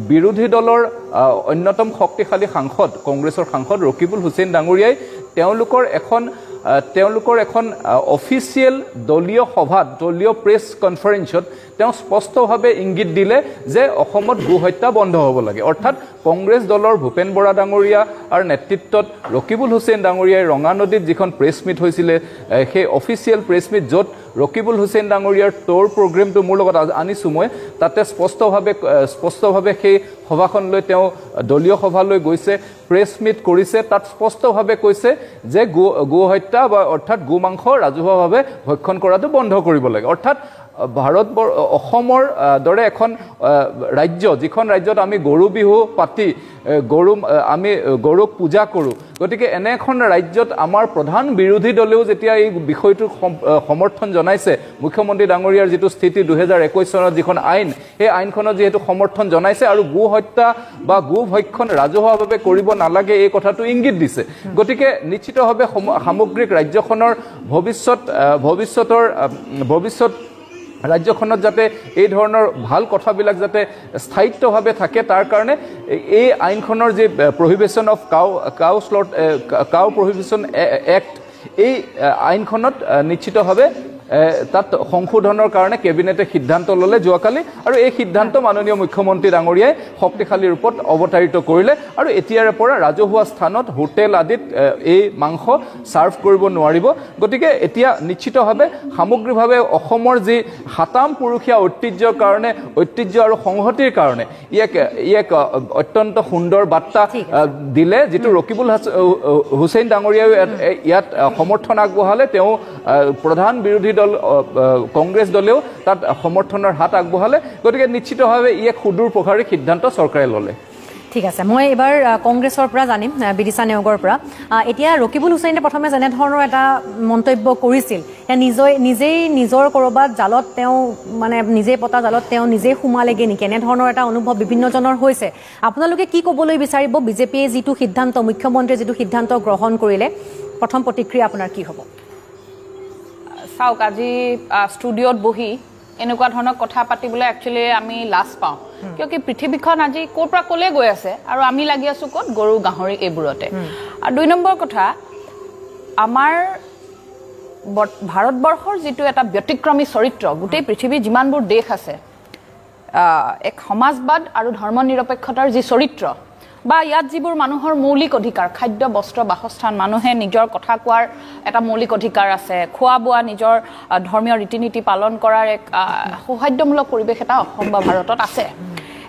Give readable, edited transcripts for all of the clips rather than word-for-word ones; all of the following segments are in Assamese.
বিৰোধী দলৰ অন্যতম শক্তিশালী সাংসদ কংগ্ৰেছৰ সাংসদ ৰকিবুল হুছেইন ডাঙৰীয়াই তেওঁলোকৰ এখন অফিচিয়েল দলীয় সভাত দলীয় প্ৰেছ কনফাৰেন্সত তেওঁ স্পষ্টভাৱে ইংগিত দিলে যে অসমত গো হত্যা বন্ধ হ'ব লাগে অৰ্থাৎ কংগ্ৰেছ দলৰ ভূপেন বৰা ডাঙৰীয়াৰ নেতৃত্বত ৰকিবুল হুছেইন ডাঙৰীয়াই ৰঙা নদীত যিখন প্ৰেছ মিট হৈছিলে সেই অফিচিয়েল প্ৰেছ মিট য'ত ৰকিবুল হুছেইন ডাঙৰীয়াৰ ট'ৰ প্ৰগ্ৰেমটো মোৰ লগত আনিছোঁ মই তাতে স্পষ্টভাৱে সেই সভাখনলৈ তেওঁ দলীয় সভালৈ গৈছে প্ৰেছ মিট কৰিছে তাত স্পষ্টভাৱে কৈছে যে গো হত্যা বা অৰ্থাৎ গো মাংস ৰাজহুৱাভাৱে ভক্ষণ কৰাটো বন্ধ কৰিব লাগে অৰ্থাৎ অসমৰ দৰে এখন ৰাজ্য যিখন ৰাজ্যত আমি গৰু বিহু পাতি আমি গৰুক পূজা কৰোঁ গতিকে এনে এখন ৰাজ্যত আমাৰ প্ৰধান বিৰোধী দলেও যেতিয়া এই বিষয়টোক সমৰ্থন জনাইছে মুখ্যমন্ত্ৰী ডাঙৰীয়াৰ যিটো স্থিতি 2021 চনত যিখন আইন সেই আইনখনত যিহেতু সমৰ্থন জনাইছে আৰু গো হত্যা বা গো ভক্ষণ ৰাজহুৱাভাৱে কৰিব নালাগে এই কথাটো ইংগিত দিছে গতিকে নিশ্চিতভাৱে সামগ্ৰিক ৰাজ্যখনৰ ভৱিষ্যত ৰাজ্যখনত যাতে এই ধৰণৰ ভাল কথাবিলাক যাতে স্থায়িত্বভাৱে থাকে তাৰ কাৰণে এই আইনখনৰ যে prohibition of cow prohibition act এই আইনখনত নিশ্চিতভাৱে তাত সংশোধনৰ কাৰণে কেবিনেটে সিদ্ধান্ত ল'লে যোৱাকালি আৰু এই সিদ্ধান্ত মাননীয় মুখ্যমন্ত্ৰী ডাঙৰীয়াই শক্তিশালী ৰূপত অৱতাৰিত কৰিলে আৰু এতিয়াৰে পৰা ৰাজহুৱা স্থানত হোটেল আদিত এই মাংস ছাৰ্ভ কৰিব নোৱাৰিব গতিকে এতিয়া নিশ্চিতভাৱে সামগ্ৰিকভাৱে অসমৰ যি হাতাম পুৰুষীয়া ঐতিহ্য আৰু সংহতিৰ কাৰণে ইয়াক অত্যন্ত সুন্দৰ বাৰ্তা দিলে যিটো ৰকিবুল হুছেইন ডাঙৰীয়াই ইয়াত সমৰ্থন আগবঢ়ালে তেওঁ প্ৰধান বিৰোধী দল কংগ্ৰেছ দলেও তাত সমৰ্থনৰ হাত আগবঢ়ালে গতিকে নিশ্চিতভাৱে ই এক সুদূৰ প্ৰসাৰী সিদ্ধান্ত চৰকাৰে ল'লে ঠিক আছে মই এবাৰ কংগ্ৰেছৰ পৰা জানিম বিদিশা নেওগৰ পৰা এতিয়া ৰকিবুল হুছেইনে প্ৰথমে যেনে ধৰণৰ এটা মন্তব্য কৰিছিল নিজেই নিজৰ কৰবাত জালত তেওঁ মানে নিজেই পতা জালত তেওঁ নিজেই সোমালেগে নেকি এনে ধৰণৰ এটা অনুভৱ বিভিন্নজনৰ হৈছে আপোনালোকে কি ক'বলৈ বিচাৰিব বিজেপিয়ে যিটো সিদ্ধান্ত মুখ্যমন্ত্ৰীয়ে যিটো সিদ্ধান্ত গ্ৰহণ কৰিলে প্ৰথম প্ৰতিক্ৰিয়া আপোনাৰ কি হ'ব চাওক আজি ষ্টুডিঅ'ত বহি এনেকুৱা ধৰণৰ কথা পাতিবলৈ একচুৱেলি আমি লাজ পাওঁ কিয় কি পৃথিৱীখন আজি ক'ৰ পৰা ক'লে গৈ আছে আৰু আমি লাগি আছোঁ ক'ত গৰু গাহৰি এইবোৰতে আৰু 2 নম্বৰ কথা আমাৰ ভাৰতবৰ্ষৰ যিটো এটা ব্যতিক্ৰমী চৰিত্ৰ গোটেই পৃথিৱীৰ যিমানবোৰ দেশ আছে এক সমাজবাদ আৰু ধৰ্ম নিৰপেক্ষতাৰ যি চৰিত্ৰ বা ইয়াত যিবোৰ মানুহৰ মৌলিক অধিকাৰ খাদ্য বস্ত্ৰ বাসস্থান মানুহে নিজৰ কথা কোৱাৰ এটা মৌলিক অধিকাৰ আছে খোৱা বোৱা নিজৰ ধৰ্মীয় ৰীতি নীতি পালন কৰাৰ এক সৌহাৰ্দ্যমূলক পৰিৱেশ এটা অসম বা ভাৰতত আছে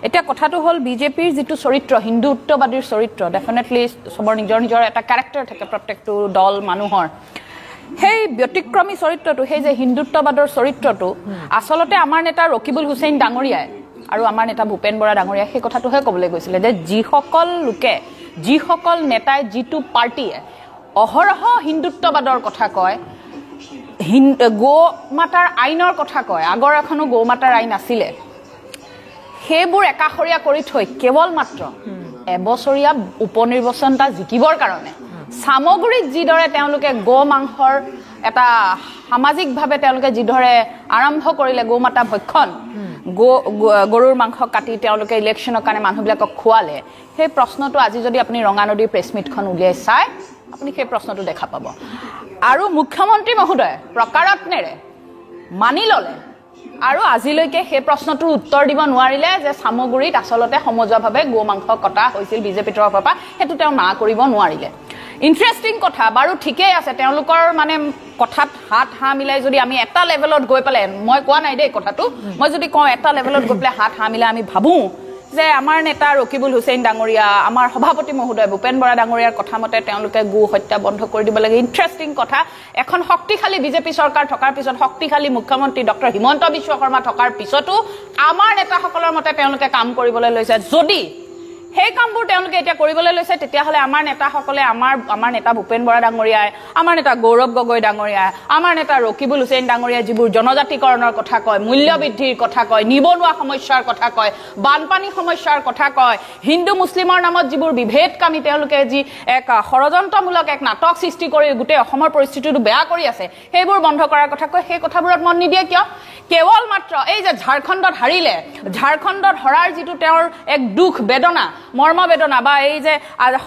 এতিয়া কথাটো হ'ল বিজেপিৰ যিটো চৰিত্ৰ হিন্দুত্ববাদীৰ চৰিত্ৰ ডেফিনেটলি সবৰ নিজৰ এটা কেৰেক্টাৰ থাকে প্ৰত্যেকটো দল মানুহৰ সেই ব্যতিক্ৰমী চৰিত্ৰটো সেই যে হিন্দুত্ববাদৰ চৰিত্ৰটো আচলতে আমাৰ নেতা ৰকিবুল হুছেইন ডাঙৰীয়াই আৰু আমাৰ নেতা ভূপেন বৰা ডাঙৰীয়া সেই কথাটোহে ক'বলৈ গৈছিলে যে যিসকল নেতাই যিটো পাৰ্টিয়ে অহৰহ হিন্দুত্ববাদৰ কথা কয় গো মাতাৰ আইনৰ কথা কয় আগৰ এখনো গো মাতাৰ আইন আছিলে সেইবোৰ একাষৰীয়া কৰি থৈ কেৱল মাত্ৰ এবছৰীয়া উপনিৰ্বাচন এটা জিকিবৰ কাৰণে সামগ্ৰীত যিদৰে তেওঁলোকে গো মাংসৰ এটা সামাজিকভাৱে তেওঁলোকে যিদৰে আৰম্ভ কৰিলে গো মাতা ভক্ষণ গৰুৰ মাংস কাটি তেওঁলোকে ইলেকশ্যনৰ কাৰণে মানুহবিলাকক খোৱালে সেই প্ৰশ্নটো আজি যদি আপুনি ৰঙা নদীৰ প্ৰেছ মিটখন উলিয়াই চাই আপুনি সেই প্ৰশ্নটো দেখা পাব আৰু মুখ্যমন্ত্ৰী মহোদয় প্ৰকাৰত্নেৰে মানি ল'লে আৰু আজিলৈকে সেই প্ৰশ্নটোৰ উত্তৰ দিব নোৱাৰিলে যে সামগ্ৰীত আচলতে সমজুৱাভাৱে গো মাংস কটা হৈছিল বিজেপিৰ তৰফৰ পৰা সেইটো তেওঁ না কৰিব নোৱাৰিলে ইন্টাৰেষ্টিং কথা বাৰু ঠিকেই আছে তেওঁলোকৰ মানে কথাত হাত মিলাই যদি আমি এটা লেভেলত গৈ পেলাই মই কোৱা নাই দেই কথাটো মই যদি কওঁ এটা লেভেলত গৈ পেলাই হাত মিলাই আমি ভাবোঁ যে আমাৰ নেতা ৰকিবুল হুছেইন ডাঙৰীয়া আমাৰ সভাপতি মহোদয় ভূপেন বৰা ডাঙৰীয়াৰ কথা মতে তেওঁলোকে গো হত্যা বন্ধ কৰি দিব লাগে ইন্টাৰেষ্টিং কথা এখন শক্তিশালী বিজেপি চৰকাৰ থকাৰ পিছত শক্তিশালী মুখ্যমন্ত্ৰী ডক্টৰ হিমন্ত বিশ্ব শৰ্মা থকাৰ পিছতো আমাৰ নেতাসকলৰ মতে তেওঁলোকে কাম কৰিবলৈ লৈছে যদি সেই কামবোৰ তেওঁলোকে এতিয়া কৰিবলৈ লৈছে তেতিয়াহ'লে আমাৰ নেতাসকলে আমাৰ নেতা ভূপেন বৰা ডাঙৰীয়াই আমাৰ নেতা গৌৰৱ গগৈ ডাঙৰীয়াই আমাৰ নেতা ৰকিবুল হুছেইন ডাঙৰীয়াই যিবোৰ জনজাতিকৰণৰ কথা কয় মূল্য বৃদ্ধিৰ কথা কয় নিবনুৱা সমস্যাৰ কথা কয় বানপানী সমস্যাৰ কথা কয় হিন্দু মুছলিমৰ নামত যিবোৰ বিভেদকামী তেওঁলোকে যি এক ষড়যন্ত্ৰমূলক এক নাটক সৃষ্টি কৰি গোটেই অসমৰ পৰিস্থিতিটো বেয়া কৰি আছে সেইবোৰ বন্ধ কৰাৰ কথা কয় সেই কথাবোৰত মন নিদিয়ে কিয় কেৱল মাত্ৰ এই যে ঝাৰখণ্ডত হাৰিলে, ঝাৰখণ্ডত হৰাৰ যিটো তেওঁৰ এক দুখ বেদনা, মৰ্ম বেদনা বা এই যে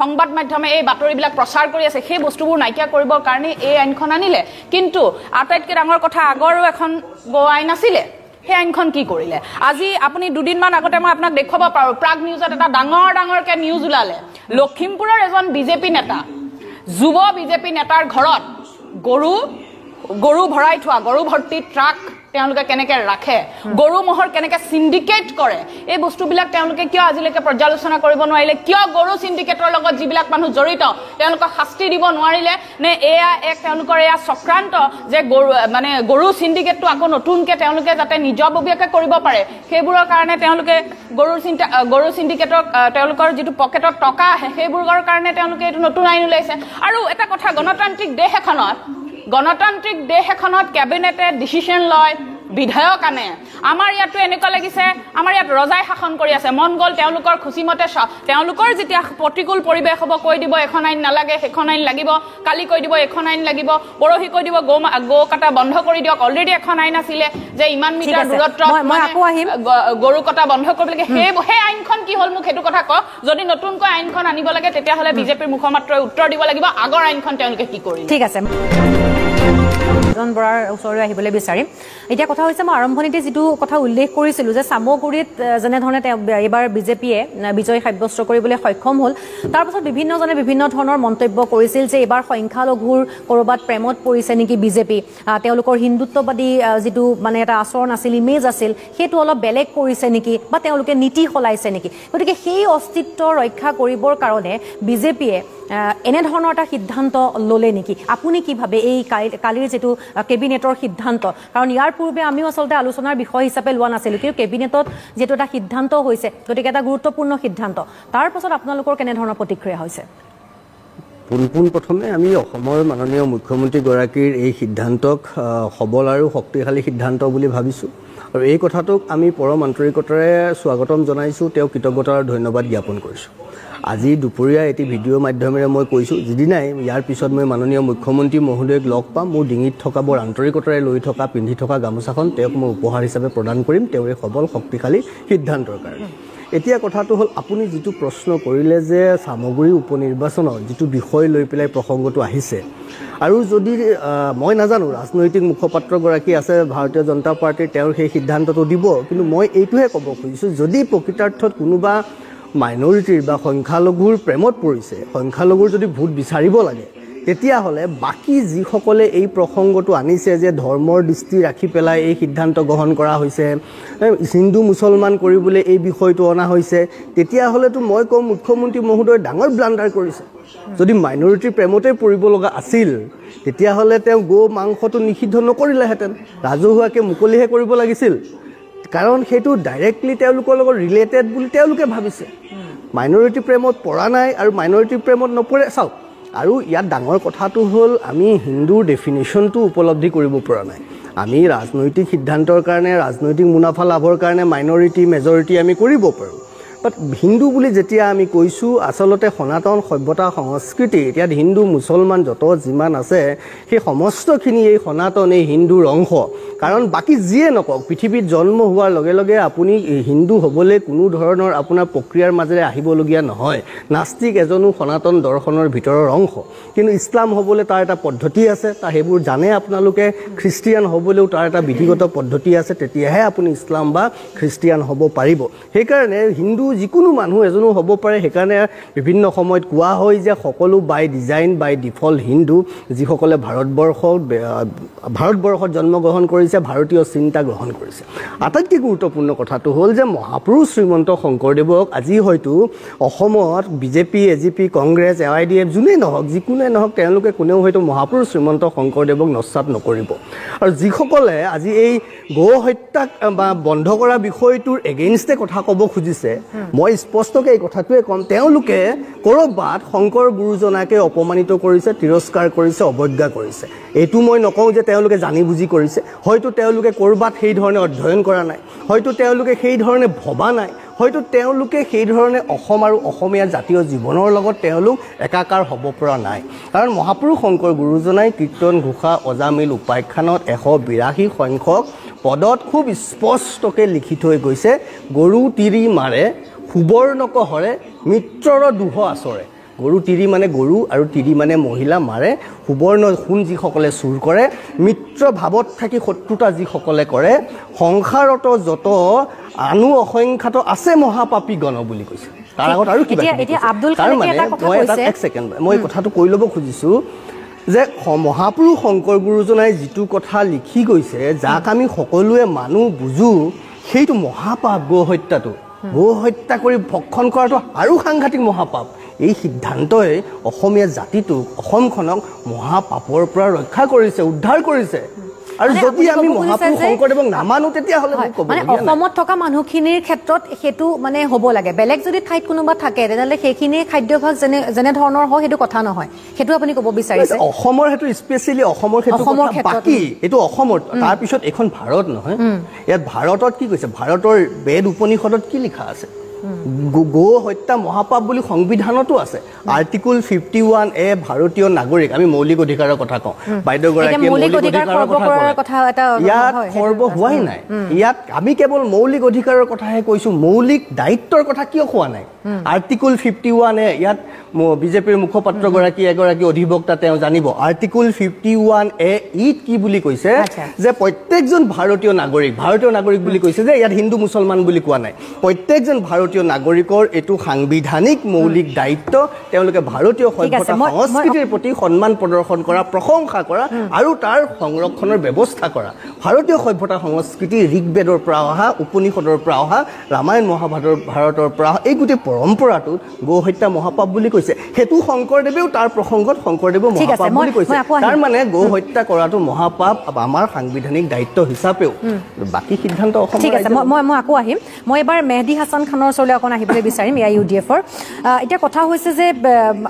সংবাদ মাধ্যমে এই বাতৰিবিলাক প্ৰচাৰ কৰি আছে, সেই বস্তুবোৰ নাইকিয়া কৰিবৰ কাৰণে এই আইনখন আনিলে। কিন্তু আটাইতকৈ ডাঙৰ কথা, আগৰো এখন গো আইন আছিলে, সেই আইনখন কি কৰিলে? আজি আপুনি দুদিনমান আগতে মই আপোনাক দেখুৱাব পাৰোঁ, প্ৰাগ নিউজত এটা ডাঙৰকৈ নিউজ ওলালে। লখিমপুৰৰ এজন বিজেপি নেতা, যুৱ বিজেপি নেতাৰ ঘৰত গৰু ভৰাই থোৱা, গৰু ভৰ্তি ট্ৰাক তেওঁলোকে কেনেকৈ ৰাখে, গৰু ম'হৰ কেনেকৈ চিণ্ডিকেট কৰে, এই বস্তুবিলাক তেওঁলোকে কিয় আজিলৈকে পৰ্যালোচনা কৰিব নোৱাৰিলে? কিয় গৰু চিণ্ডিকেটৰ লগত যিবিলাক মানুহ জড়িত তেওঁলোকক শাস্তি দিব নোৱাৰিলে? নে এয়া এক তেওঁলোকৰ এয়া চক্ৰান্ত যে গৰু চিণ্ডিকেটটো আকৌ নতুনকৈ তেওঁলোকে যাতে নিজাববীয়াকৈ কৰিব পাৰে, সেইবোৰৰ কাৰণে তেওঁলোকে গৰু চিণ্ডিকেটক তেওঁলোকৰ যিটো পকেটত টকা আহে সেইবোৰৰ কাৰণে তেওঁলোকে এইটো নতুন আইন ওলাইছে। আৰু এটা কথা, গণতান্ত্ৰিক দেশ এখনত কেবিনেটে ডিচিশ্যন লয়, বিধায়ক আনে। আমাৰ ইয়াতো এনেকুৱা লাগিছে আমাৰ ইয়াত ৰজাই শাসন কৰি আছে, মন গ'ল তেওঁলোকৰ খুচিমতে তেওঁলোকৰ যেতিয়া প্ৰতিকূল পৰিৱেশ হ'ব কৈ দিব এখন আইন নালাগে, সেইখন আইন লাগিব, কালি কৈ দিব এখন আইন লাগিব, পৰহি কৈ দিব গো কটা বন্ধ কৰি দিয়ক, অলৰেডি এখন আইন আছিলে যে ইমান মিটাৰ দূৰত্ব গৰু কটা বন্ধ কৰিব লাগে। সেই আইনখন কি হ'ল মোক সেইটো কথা কওক। যদি নতুনকৈ আইনখন আনিব লাগে তেতিয়াহ'লে বিজেপিৰ মুখপাত্ৰই উত্তৰ দিব লাগিব আগৰ আইনখন তেওঁলোকে কি কৰিলে। ঠিক আছে, বৰাৰ ওচৰলৈ আহিবলৈ বিচাৰিম। এতিয়া কথা হৈছে, মই আৰম্ভণিতে যিটো কথা উল্লেখ কৰিছিলোঁ যে চামগুৰিত যেনেধৰণে এইবাৰ বিজেপিয়ে বিজয় সাব্যস্ত কৰিবলৈ সক্ষম হ'ল, তাৰপাছত বিভিন্নজনে বিভিন্ন ধৰণৰ মন্তব্য কৰিছিল যে এইবাৰ সংখ্যালঘুৰ ক'ৰবাত প্ৰেমত পৰিছে নেকি বিজেপি, তেওঁলোকৰ হিন্দুত্ববাদী যিটো মানে এটা আচৰণ আছিল, ইমেজ আছিল, সেইটো অলপ বেলেগ কৰিছে নেকি, বা তেওঁলোকে নীতি সলাইছে নেকি। গতিকে সেই অস্তিত্ব ৰক্ষা কৰিবৰ কাৰণে বিজেপিয়ে এনেধৰণৰ এটা সিদ্ধান্ত ল'লে নেকি? আপুনি কি ভাবে এই কালিৰ যিটো কেবিনেটৰ সিদ্ধান্ত? কাৰণ ইয়াৰ পূৰ্বে আমিও আচলতে আলোচনাৰ বিষয় হিচাপে লোৱা নাছিলোঁ, কিন্তু কেবিনেটত যিটো এটা সিদ্ধান্ত হৈছে, গতিকে এটা গুৰুত্বপূৰ্ণ সিদ্ধান্ত, তাৰ পাছত আপোনালোকৰ কেনেধৰণৰ প্ৰতিক্ৰিয়া হৈছে? পোনপ্ৰথমে আমি অসমৰ মাননীয় মুখ্যমন্ত্ৰীগৰাকীৰ এই সিদ্ধান্তক সবল আৰু শক্তিশালী সিদ্ধান্ত বুলি ভাবিছোঁ, আৰু এই কথাটোক আমি পৰম আন্তৰিকতাৰে স্বাগতম জনাইছোঁ, তেওঁ কৃতজ্ঞতা আৰু ধন্যবাদ জ্ঞাপন কৰিছোঁ। আজি দুপৰীয়া এটি ভিডিঅ'ৰ মাধ্যমেৰে মই কৈছোঁ, যিদিনাই ইয়াৰ পিছত মই মাননীয় মুখ্যমন্ত্ৰী মহোদয়ক লগ পাম, মোৰ ডিঙিত থকা বৰ আন্তৰিকতাৰে লৈ থকা পিন্ধি থকা গামোচাখন তেওঁক মই উপহাৰ হিচাপে প্ৰদান কৰিম, তেওঁৰ এই সবল শক্তিশালী সিদ্ধান্তৰ কাৰণে। এতিয়া কথাটো হ'ল, আপুনি যিটো প্ৰশ্ন কৰিলে যে চামগুৰি উপনিৰ্বাচনৰ যিটো বিষয় লৈ পেলাই প্ৰসংগটো আহিছে, আৰু যদি মই নাজানো ৰাজনৈতিক মুখপাত্ৰগৰাকী আছে ভাৰতীয় জনতা পাৰ্টীৰ, তেওঁৰ সেই সিদ্ধান্তটো দিব, কিন্তু মই এইটোহে ক'ব খুজিছোঁ, যদি প্ৰকৃতাৰ্থত কোনোবা মাইনৰিটিৰ বা সংখ্যালঘুৰ প্ৰেমত পৰিছে, সংখ্যালঘুৰ যদি ভোট বিচাৰিব লাগে, তেতিয়াহ'লে বাকী যিসকলে এই প্ৰসংগটো আনিছে যে ধৰ্মৰ দৃষ্টি ৰাখি পেলাই এই সিদ্ধান্ত গ্ৰহণ কৰা হৈছে, হিন্দু মুছলমান কৰিবলৈ এই বিষয়টো অনা হৈছে, তেতিয়াহ'লেতো মই কওঁ মুখ্যমন্ত্ৰী মহোদয়ে ডাঙৰ ব্লাণ্ডাৰ কৰিছে। যদি মাইনৰিটিৰ প্ৰেমতেই পৰিব লগা আছিল, তেতিয়াহ'লে তেওঁ গো মাংসটো নিষিদ্ধ নকৰিলেহেঁতেন, ৰাজহুৱাকৈ মুকলিহে কৰিব লাগিছিল, কাৰণ সেইটো ডাইৰেক্টলি তেওঁলোকৰ লগত ৰিলেটেড বুলি তেওঁলোকে ভাবিছে। মাইনৰিটি প্ৰেমত পৰা নাই আৰু মাইনৰিটি প্ৰেমত নপৰে। চাওক, আৰু ইয়াত ডাঙৰ কথাটো হ'ল, আমি হিন্দুৰ ডেফিনেশ্যনটো উপলব্ধি কৰিব পৰা নাই। আমি ৰাজনৈতিক সিদ্ধান্তৰ কাৰণে, ৰাজনৈতিক মুনাফা লাভৰ কাৰণে মাইনৰিটি মেজৰিটি আমি কৰিব পাৰোঁ, বাট হিন্দু বুলি যেতিয়া আমি কৈছোঁ, আচলতে সনাতন সভ্যতা সংস্কৃতি, এতিয়া হিন্দু মুছলমান যত যিমান আছে সেই সমস্তখিনি এই সনাতন, এই হিন্দুৰ অংশ। কাৰণ বাকী যিয়ে নকওক, পৃথিৱীত জন্ম হোৱাৰ লগে লগে আপুনি হিন্দু হ'বলৈ কোনো ধৰণৰ আপোনাৰ প্ৰক্ৰিয়াৰ মাজেৰে আহিবলগীয়া নহয়। নাস্তিক এজনো সনাতন দৰ্শনৰ ভিতৰৰ অংশ, কিন্তু ইছলাম হ'বলৈ তাৰ এটা পদ্ধতি আছে, সেইবোৰ জানে আপোনালোকে। খ্ৰীষ্টিয়ান হ'বলৈও তাৰ এটা বিধিগত পদ্ধতি আছে, তেতিয়াহে আপুনি ইছলাম বা খ্ৰীষ্টিয়ান হ'ব পাৰিব। সেইকাৰণে হিন্দু যিকোনো মানুহ এজনো হ'ব পাৰে। সেইকাৰণে বিভিন্ন সময়ত কোৱা হয় যে সকলো বাই ডিজাইন, বাই ডিফল্ট হিন্দু, যিসকলে ভাৰতবৰ্ষত জন্মগ্ৰহণ কৰিছে, ভাৰতীয় চিন্তা গ্ৰহণ কৰিছে। আটাইতকৈ গুৰুত্বপূৰ্ণ কথাটো হ'ল যে মহাপুৰুষ শ্ৰীমন্ত শংকৰদেৱক আজি হয়তো অসমত বিজেপি, এজিপি, কংগ্ৰেছ, AIDF যোনেই নহওক, যিকোনোৱে নহওক, তেওঁলোকে কোনেও হয়তো মহাপুৰুষ শ্ৰীমন্ত শংকৰদেৱক নস্যাৎ নকৰিব। আৰু যিসকলে আজি এই গো হত্যাক বা বন্ধ কৰা বিষয়টোৰ এগেইনষ্টে কথা ক'ব খুজিছে, মই স্পষ্টকৈ এই কথাটোৱে ক'ম, তেওঁলোকে ক'ৰবাত শংকৰ গুৰুজনাকে অপমানিত কৰিছে, তিৰস্কাৰ কৰিছে, অৱজ্ঞা কৰিছে। এইটো মই নকওঁ যে তেওঁলোকে জানি বুজি কৰিছে, হয়তো তেওঁলোকে ক'ৰবাত সেই ধৰণে অধ্যয়ন কৰা নাই, হয়তো তেওঁলোকে সেই ধৰণে ভবা নাই, হয়তো তেওঁলোকে সেই ধৰণে অসম আৰু অসমীয়া জাতীয় জীৱনৰ লগত তেওঁলোক একাকাৰ হ'ব পৰা নাই। কাৰণ মহাপুৰুষ শংকৰ গুৰুজনাই কীৰ্তন ঘোষা অজামিল উপাখ্যানত 182 সংখ্যক পদত খুব স্পষ্টকৈ লিখি থৈ গৈছে গৰু তিৰি মাৰে সুবৰ্ণক হৰে মিত্ৰৰ দুহ আচৰে গৰু তিৰি মানে গৰু আৰু তিৰি মানে মহিলা মাৰে সুবৰ্ণ সোণ যিসকলে চুৰ কৰে মিত্ৰ ভাৱত থাকি শত্ৰুতা যিসকলে কৰে সংসাৰত যত আনু অসংখ্যাত আছে মহাপাপী গণ বুলি কৈছে তাৰ আগত আৰু কিবা তাৰ মানে মই এক ছেকেণ্ড মই কথাটো কৈ ল'ব খুজিছোঁ যে মহাপুৰুষ শংকৰ গুৰুজনাই যিটো কথা লিখি গৈছে যাক আমি সকলোৱে মানুহ বুজো সেইটো মহাপাপ গো হত্যাটো গো হত্যা কৰি ভক্ষণ কৰাটো আৰু সাংঘাতিক মহাপাপ এই সিদ্ধান্তই অসমীয়া জাতিটোক অসমখনক মহাপাপৰ পৰা ৰক্ষা কৰিছে উদ্ধাৰ কৰিছে আৰু যদি আমি মহাপুৰুষ শংকৰদেৱক নামানো তেতিয়াহ'লে মানে অসমত থকা মানুহখিনিৰ ক্ষেত্ৰত সেইটো মানে হ'ব লাগে বেলেগ যদি ঠাইত কোনোবা থাকে তেতিয়াহ'লে সেইখিনি খাদ্যাভ্যাস যেনে ধৰণৰ হয় সেইটো কথা নহয় সেইটো আপুনি ক'ব বিচাৰিছে অসমৰ সেইটো স্পেচিয়েলি অসমৰ ক্ষেত্ৰত বাকী এইটো অসমৰ তাৰপিছত এখন ভাৰত নহয় ইয়াত ভাৰতত কি কৈছে ভাৰতৰ বেদ উপনিষদত কি লিখা আছে গো হত্যা মহাপাপ বুলি সংবিধানতো আছে আৰ্টিকল 51A ভাৰতীয় নাগৰিক আমি মৌলিক অধিকাৰৰ কথা কওঁ বাইদেউগৰাকীয়ে মৌলিক অধিকাৰৰ কথা ইয়াত খৰ্ব হোৱাই নাই ইয়াত আমি কেৱল মৌলিক অধিকাৰৰ কথাহে কৈছোঁ মৌলিক দায়িত্বৰ কথা কিয় কোৱা নাই আৰ্টিকল 51A ইয়াত বিজেপিৰ মুখপাত্ৰগৰাকী এগৰাকী অধিবক্তা তেওঁ জানিব আৰ্টিকল 51A ইত কি বুলি কৈছে যে প্ৰত্যেকজন ভাৰতীয় নাগৰিক বুলি কৈছে যে ইয়াত হিন্দু মুছলমান বুলি কোৱা নাই প্ৰত্যেকজন ভাৰতীয় নাগৰিকৰ এইটো সাংবিধানিক মৌলিক দায়িত্ব তেওঁলোকে ভাৰতীয় সভ্যতা সংস্কৃতিৰ প্ৰতি সন্মান প্ৰদৰ্শন কৰা প্ৰশংসা কৰা আৰু তাৰ সংৰক্ষণৰ ব্যৱস্থা কৰা ভাৰতীয় সভ্যতা সংস্কৃতি ঋগবেদৰ পৰা অহা উপনিষদৰ পৰা অহা ৰামায়ণ মহাভাৰতৰ পৰা এই গোটেই পৰম্পৰাটোত গো হত্যা মহাপাপ বুলি কৈছে সেইটো শংকৰদেৱেও তাৰ প্ৰসংগত শংকৰদেৱে মহাপাপ বুলি কৈছে তাৰ মানে গো হত্যা কৰাটো মহাপাপ আমাৰ সাংবিধানিক দায়িত্ব হিচাপেও বাকী সিদ্ধান্ত অসম ঠিক আছে মই আকৌ আহিম মই এবাৰ মেহদি হাছান খানৰ ওচৰলৈ অকণ আহিবলৈ বিচাৰিম UDFৰ এতিয়া কথা হৈছে যে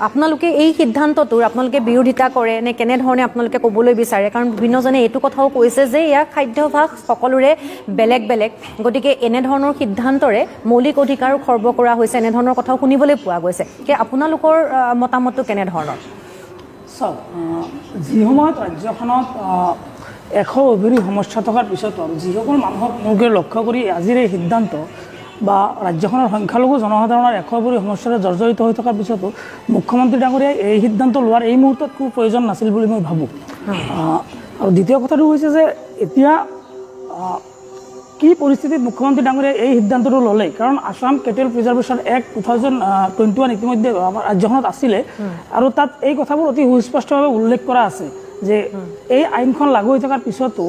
আপোনালোকে এই সিদ্ধান্তটোৰ আপোনালোকে বিৰোধিতা কৰে নে কেনেধৰণে আপোনালোকে ক'বলৈ বিচাৰে কাৰণ বিভিন্নজনে এইটো কথাও কৈছে যে ইয়াৰ খাদ্যাভ্যাস সকলোৰে বেলেগ বেলেগ গতিকে এনেধৰণৰ সিদ্ধান্তৰে মৌলিক অধিকাৰ খৰ্ব কৰা হৈছে এনেধৰণৰ কথাও শুনিবলৈ পোৱা গৈছে কি আপোনালোকৰ মতামতটো কেনেধৰণৰ চাওক যি সময়ত ৰাজ্যখনত 100 অভিৰি সমস্যা থকাৰ পিছতো যিসকল মানুহক মুখে লক্ষ্য কৰি আজিৰ এই সিদ্ধান্ত বা ৰাজ্যখনৰ সংখ্যালঘু জনসাধাৰণৰ 100 অভিৰি সমস্যাৰে জৰ্জৰিত হৈ থকাৰ পিছতো মুখ্যমন্ত্ৰী ডাঙৰীয়াই এই সিদ্ধান্ত লোৱাৰ এই মুহূৰ্তত খুব প্ৰয়োজন নাছিল বুলি মই ভাবোঁ আৰু দ্বিতীয় কথাটো হৈছে যে এতিয়া কি পৰিস্থিতিত মুখ্যমন্ত্ৰী ডাঙৰীয়াই এই সিদ্ধান্তটো ল'লে কাৰণ আসাম কেটেল প্ৰিজাৰ্ভেশ্যন এক্ট 2021 ইতিমধ্যে আমাৰ ৰাজ্যখনত আছিলে আৰু তাত এই কথাবোৰ অতি সুস্পষ্টভাৱে উল্লেখ কৰা আছে যে এই আইনখন লাগু হৈ থকাৰ পিছতো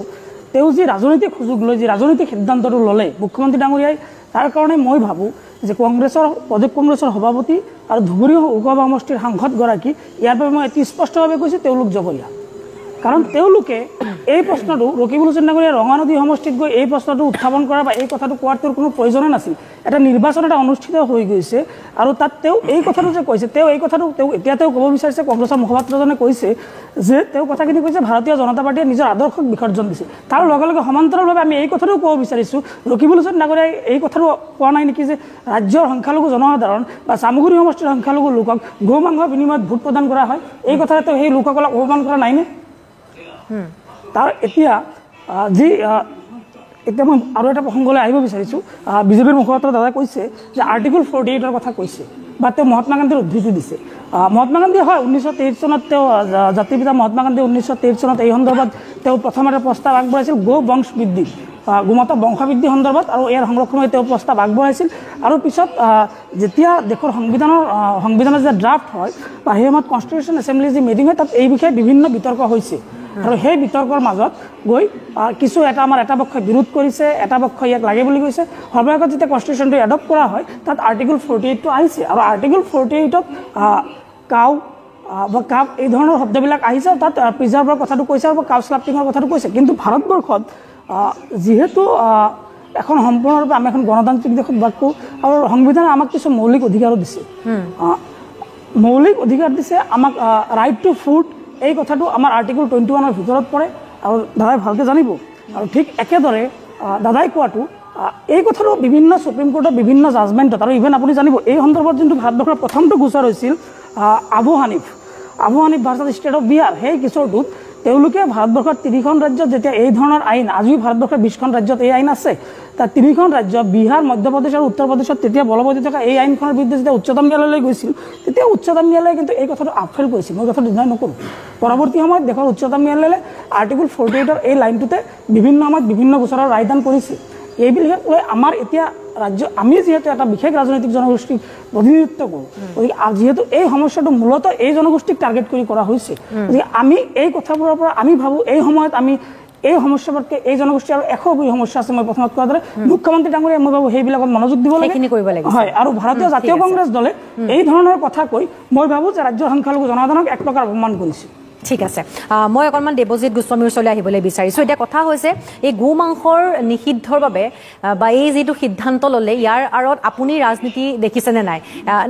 তেওঁ যি ৰাজনৈতিক সুযোগ লৈ যি ৰাজনৈতিক সিদ্ধান্তটো ল'লে মুখ্যমন্ত্ৰী ডাঙৰীয়াই তাৰ কাৰণে মই ভাবোঁ যে প্ৰদেশ কংগ্ৰেছৰ সভাপতি আৰু ধুবুৰী লোকসভা সমষ্টিৰ সাংসদগৰাকী ইয়াৰ বাবে মই অতি স্পষ্টভাৱে কৈছোঁ তেওঁলোক জগৰীয়া কাৰণ তেওঁলোকে এই প্ৰশ্নটো ৰকিবুল হুছেইন ডাঙৰীয়া ৰঙানদী সমষ্টিত গৈ এই প্ৰশ্নটো উত্থাপন কৰা বা এই কথাটো কোৱাৰ তেওঁৰ কোনো প্ৰয়োজনে নাছিল এটা নিৰ্বাচন এটা অনুষ্ঠিত হৈ গৈছে আৰু তাত তেওঁ এই কথাটো যে কৈছে তেওঁ এই কথাটো এতিয়া তেওঁ ক'ব বিচাৰিছে কংগ্ৰেছৰ মুখপাত্ৰজনে কৈছে যে তেওঁ কথাখিনি কৈছে ভাৰতীয় জনতা পাৰ্টীয়ে নিজৰ আদৰ্শক বিসৰ্জন দিছে তাৰ লগে লগে সমান্তৰালভাৱে আমি এই কথাটো ক'ব বিচাৰিছোঁ ৰকিবুল হুছেইন ডাঙৰীয়াই এই কথাটো কোৱা নাই নেকি যে ৰাজ্যৰ সংখ্যালঘু জনসাধাৰণ বা চামগুৰি সমষ্টিৰ সংখ্যালঘু লোকক গো মাংসৰ বিনিময়ত ভোট প্ৰদান কৰা হয় এই কথাৰে তেওঁ সেই লোকসকলক অপমান কৰা নাইনে তাৰ এতিয়া মই আৰু এটা প্ৰসংগলৈ আহিব বিচাৰিছোঁ বিজেপিৰ মুখপাত্ৰ দাদাই কৈছে যে আৰ্টিকল 48ৰ কথা কৈছে বা তেওঁ মহাত্মা গান্ধীৰ উদ্ধৃতি দিছে মহাত্মা গান্ধী হয় 1923 চনত তেওঁ জাতিৰ পিতা মহাত্মা গান্ধী 1923 চনত এই সন্দৰ্ভত তেওঁ প্ৰথমতে প্ৰস্তাৱ আগবঢ়াইছিল গো বংশ বৃদ্ধি গোমাতা বংশবৃদ্ধি সন্দৰ্ভত আৰু ইয়াৰ সংৰক্ষণে তেওঁ প্ৰস্তাৱ আগবঢ়াইছিল আৰু পিছত যেতিয়া দেশৰ সংবিধানৰ যে ড্ৰাফ্ট হয় বা সেই সময়ত কনষ্টিটিউশ্যন এছেম্বলি যি মিটিং হয় তাত এই বিষয়ে বিভিন্ন বিতৰ্ক হৈছে আৰু সেই বিতৰ্কৰ মাজত গৈ কিছু এটা পক্ষই বিৰোধ কৰিছে এটা পক্ষই ইয়াক লাগে বুলি কৈছে সৰ্বশেষত যেতিয়া কনষ্টিটিউশ্যনটো এডপ্ট কৰা হয় তাত আৰ্টিকল 48টো আহিছে আৰু আৰ্টিকল 48ত কাউ বা কাপ এই ধৰণৰ শব্দবিলাক আহিছে তাত প্ৰিজাৰ্ভৰ কথাটো কৈছে আৰু কাউ স্লাপিঙৰ কথাটো কৈছে কিন্তু ভাৰতবৰ্ষত যিহেতু এখন সম্পূৰ্ণৰূপে আমি এখন গণতান্ত্ৰিক দেশত বাস কৰোঁ আৰু সংবিধানে আমাক কিছু মৌলিক অধিকাৰো দিছে মৌলিক অধিকাৰ দিছে আমাক ৰাইট টু ফুড এই কথাটো আমাৰ আৰ্টিকল 21ৰ ভিতৰত পৰে আৰু দাদাই ভালকৈ জানিব আৰু ঠিক একেদৰে দাদাই কোৱাটো এই কথাটো বিভিন্ন সুপ্ৰিম কোৰ্টৰ বিভিন্ন জাজমেণ্টত আৰু ইভেন আপুনি জানিব এই সন্দৰ্ভত যোনটো ভাৰতবৰ্ষৰ প্ৰথমটো গোচৰ হৈছিল Abu Hanif versus state of Bihar সেই কেছৰটোত তেওঁলোকে ভাৰতবৰ্ষৰ 30খন ৰাজ্যত যেতিয়া এই ধৰণৰ আইন, আজিও ভাৰতবৰ্ষৰ 20খন ৰাজ্যত এই আইন আছে, তাৰ 30খন ৰাজ্য বিহাৰ, মধ্যপ্ৰদেশ আৰু উত্তৰ প্ৰদেশত তেতিয়া বলবতী থকা এই আইনখনৰ বিৰুদ্ধে যেতিয়া উচ্চতম ন্যায়ালয়লৈ গৈছিল, তেতিয়া উচ্চতম ন্যায়ালয়ে কিন্তু এই কথাটো আপফেল কৰিছিল। মই কথাটো ডিনাই নকৰোঁ। পৰৱৰ্তী সময়ত দেশৰ উচ্চতম ন্যায়ালয়ে আৰ্টিকল 48ৰ এই লাইনটোতে বিভিন্ন সময়ত বিভিন্ন গোচৰৰ ৰায়দান কৰিছিল। এইবিলাক লৈ আমাৰ এতিয়া ৰাজ্য, আমি যিহেতু এটা বিশেষ ৰাজনৈতিক জনগোষ্ঠীক প্ৰতিনিধিত্ব কৰোঁ, গতিকে যিহেতু এই সমস্যাটো মূলতঃ এই জনগোষ্ঠীক টাৰ্গেট কৰি কৰা হৈছে, গতিকে আমি এই কথাবোৰৰ পৰা আমি ভাবোঁ এই সময়ত আমি এই সমস্যাবোৰতকৈ এই জনগোষ্ঠীৰ আৰু 100 সমস্যা আছে। মই প্ৰথমত কোৱাৰ দৰে মুখ্যমন্ত্ৰী ডাঙৰীয়া মই ভাবোঁ সেইবিলাকত মনোযোগ দিব লাগে। হয়, আৰু ভাৰতীয় জাতীয় কংগ্ৰেছ দলে এই ধৰণৰ কথা কৈ মই ভাবোঁ যে ৰাজ্যৰ সংখ্যালঘু জনসাধাৰণক এক প্ৰকাৰ অপমান কৰিছে। ঠিক আছে, মই অকণমান দেৱজিৎ গোস্বামীৰ ওচৰলৈ আহিবলৈ বিচাৰিছোঁ। এতিয়া কথা হৈছে এই গো মাংসৰ নিষিদ্ধৰ বাবে বা এই যিটো সিদ্ধান্ত ল'লে, ইয়াৰ আঁৰত আপুনি ৰাজনীতি দেখিছেনে নাই,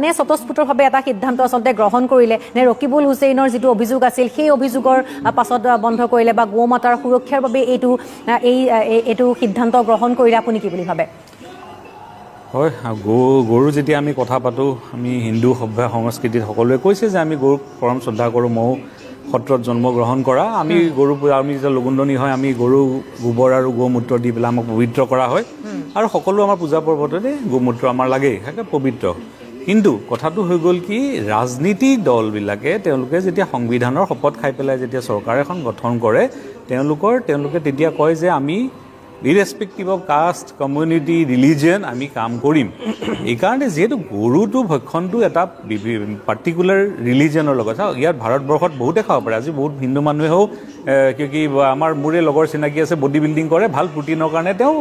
নে স্বতঃস্ফূৰ্তভাৱে এটা সিদ্ধান্ত আচলতে গ্ৰহণ কৰিলে, নে ৰকিবুল হুছেইনৰ যিটো অভিযোগ আছিল সেই অভিযোগৰ পাছত বন্ধ কৰিলে, বা গো মাতাৰ সুৰক্ষাৰ বাবে এইটো সিদ্ধান্ত গ্ৰহণ কৰিলে, আপুনি কি বুলি ভাবে? হয়, গৰু যেতিয়া আমি কথা পাতোঁ, আমি হিন্দু সভ্য সংস্কৃতিত সকলোৱে কৈছে যে আমি গৰুক পৰম শ্ৰদ্ধা কৰোঁ। ময়ো সত্ৰত জন্মগ্ৰহণ কৰা, আমি গৰু আমি যেতিয়া লগুণদনি হয়, আমি গৰু গোবৰ আৰু গোমূত্ৰ দি পেলাই আমাক পবিত্ৰ কৰা হয়, আৰু সকলো আমাৰ পূজা পৰ্বততে গোমূত্ৰ আমাৰ লাগেই, সেইকাৰণে পবিত্ৰ। কিন্তু কথাটো হৈ গ'ল কি, ৰাজনীতিক দলবিলাকে তেওঁলোকে যেতিয়া সংবিধানৰ শপত খাই পেলাই যেতিয়া চৰকাৰ এখন গঠন কৰে, তেওঁলোকে তেতিয়া কয় যে আমি ইৰেছপেক্টিভ অফ কাষ্ট, কমিউনিটি, ৰিলিজিয়ন আমি কাম কৰিম। এইকাৰণে যিহেতু গৰুটো ভক্ষণটো এটা পাৰ্টিকুলাৰ ৰিলিজিয়নৰ লগত, ইয়াত ভাৰতবৰ্ষত বহুতে খাব পাৰে। আজি বহুত হিন্দু মানুহেও কি আমাৰ মোৰে লগৰ চিনাকি আছে, বডি বিল্ডিং কৰে, ভাল প্ৰটিনৰ কাৰণে তেওঁ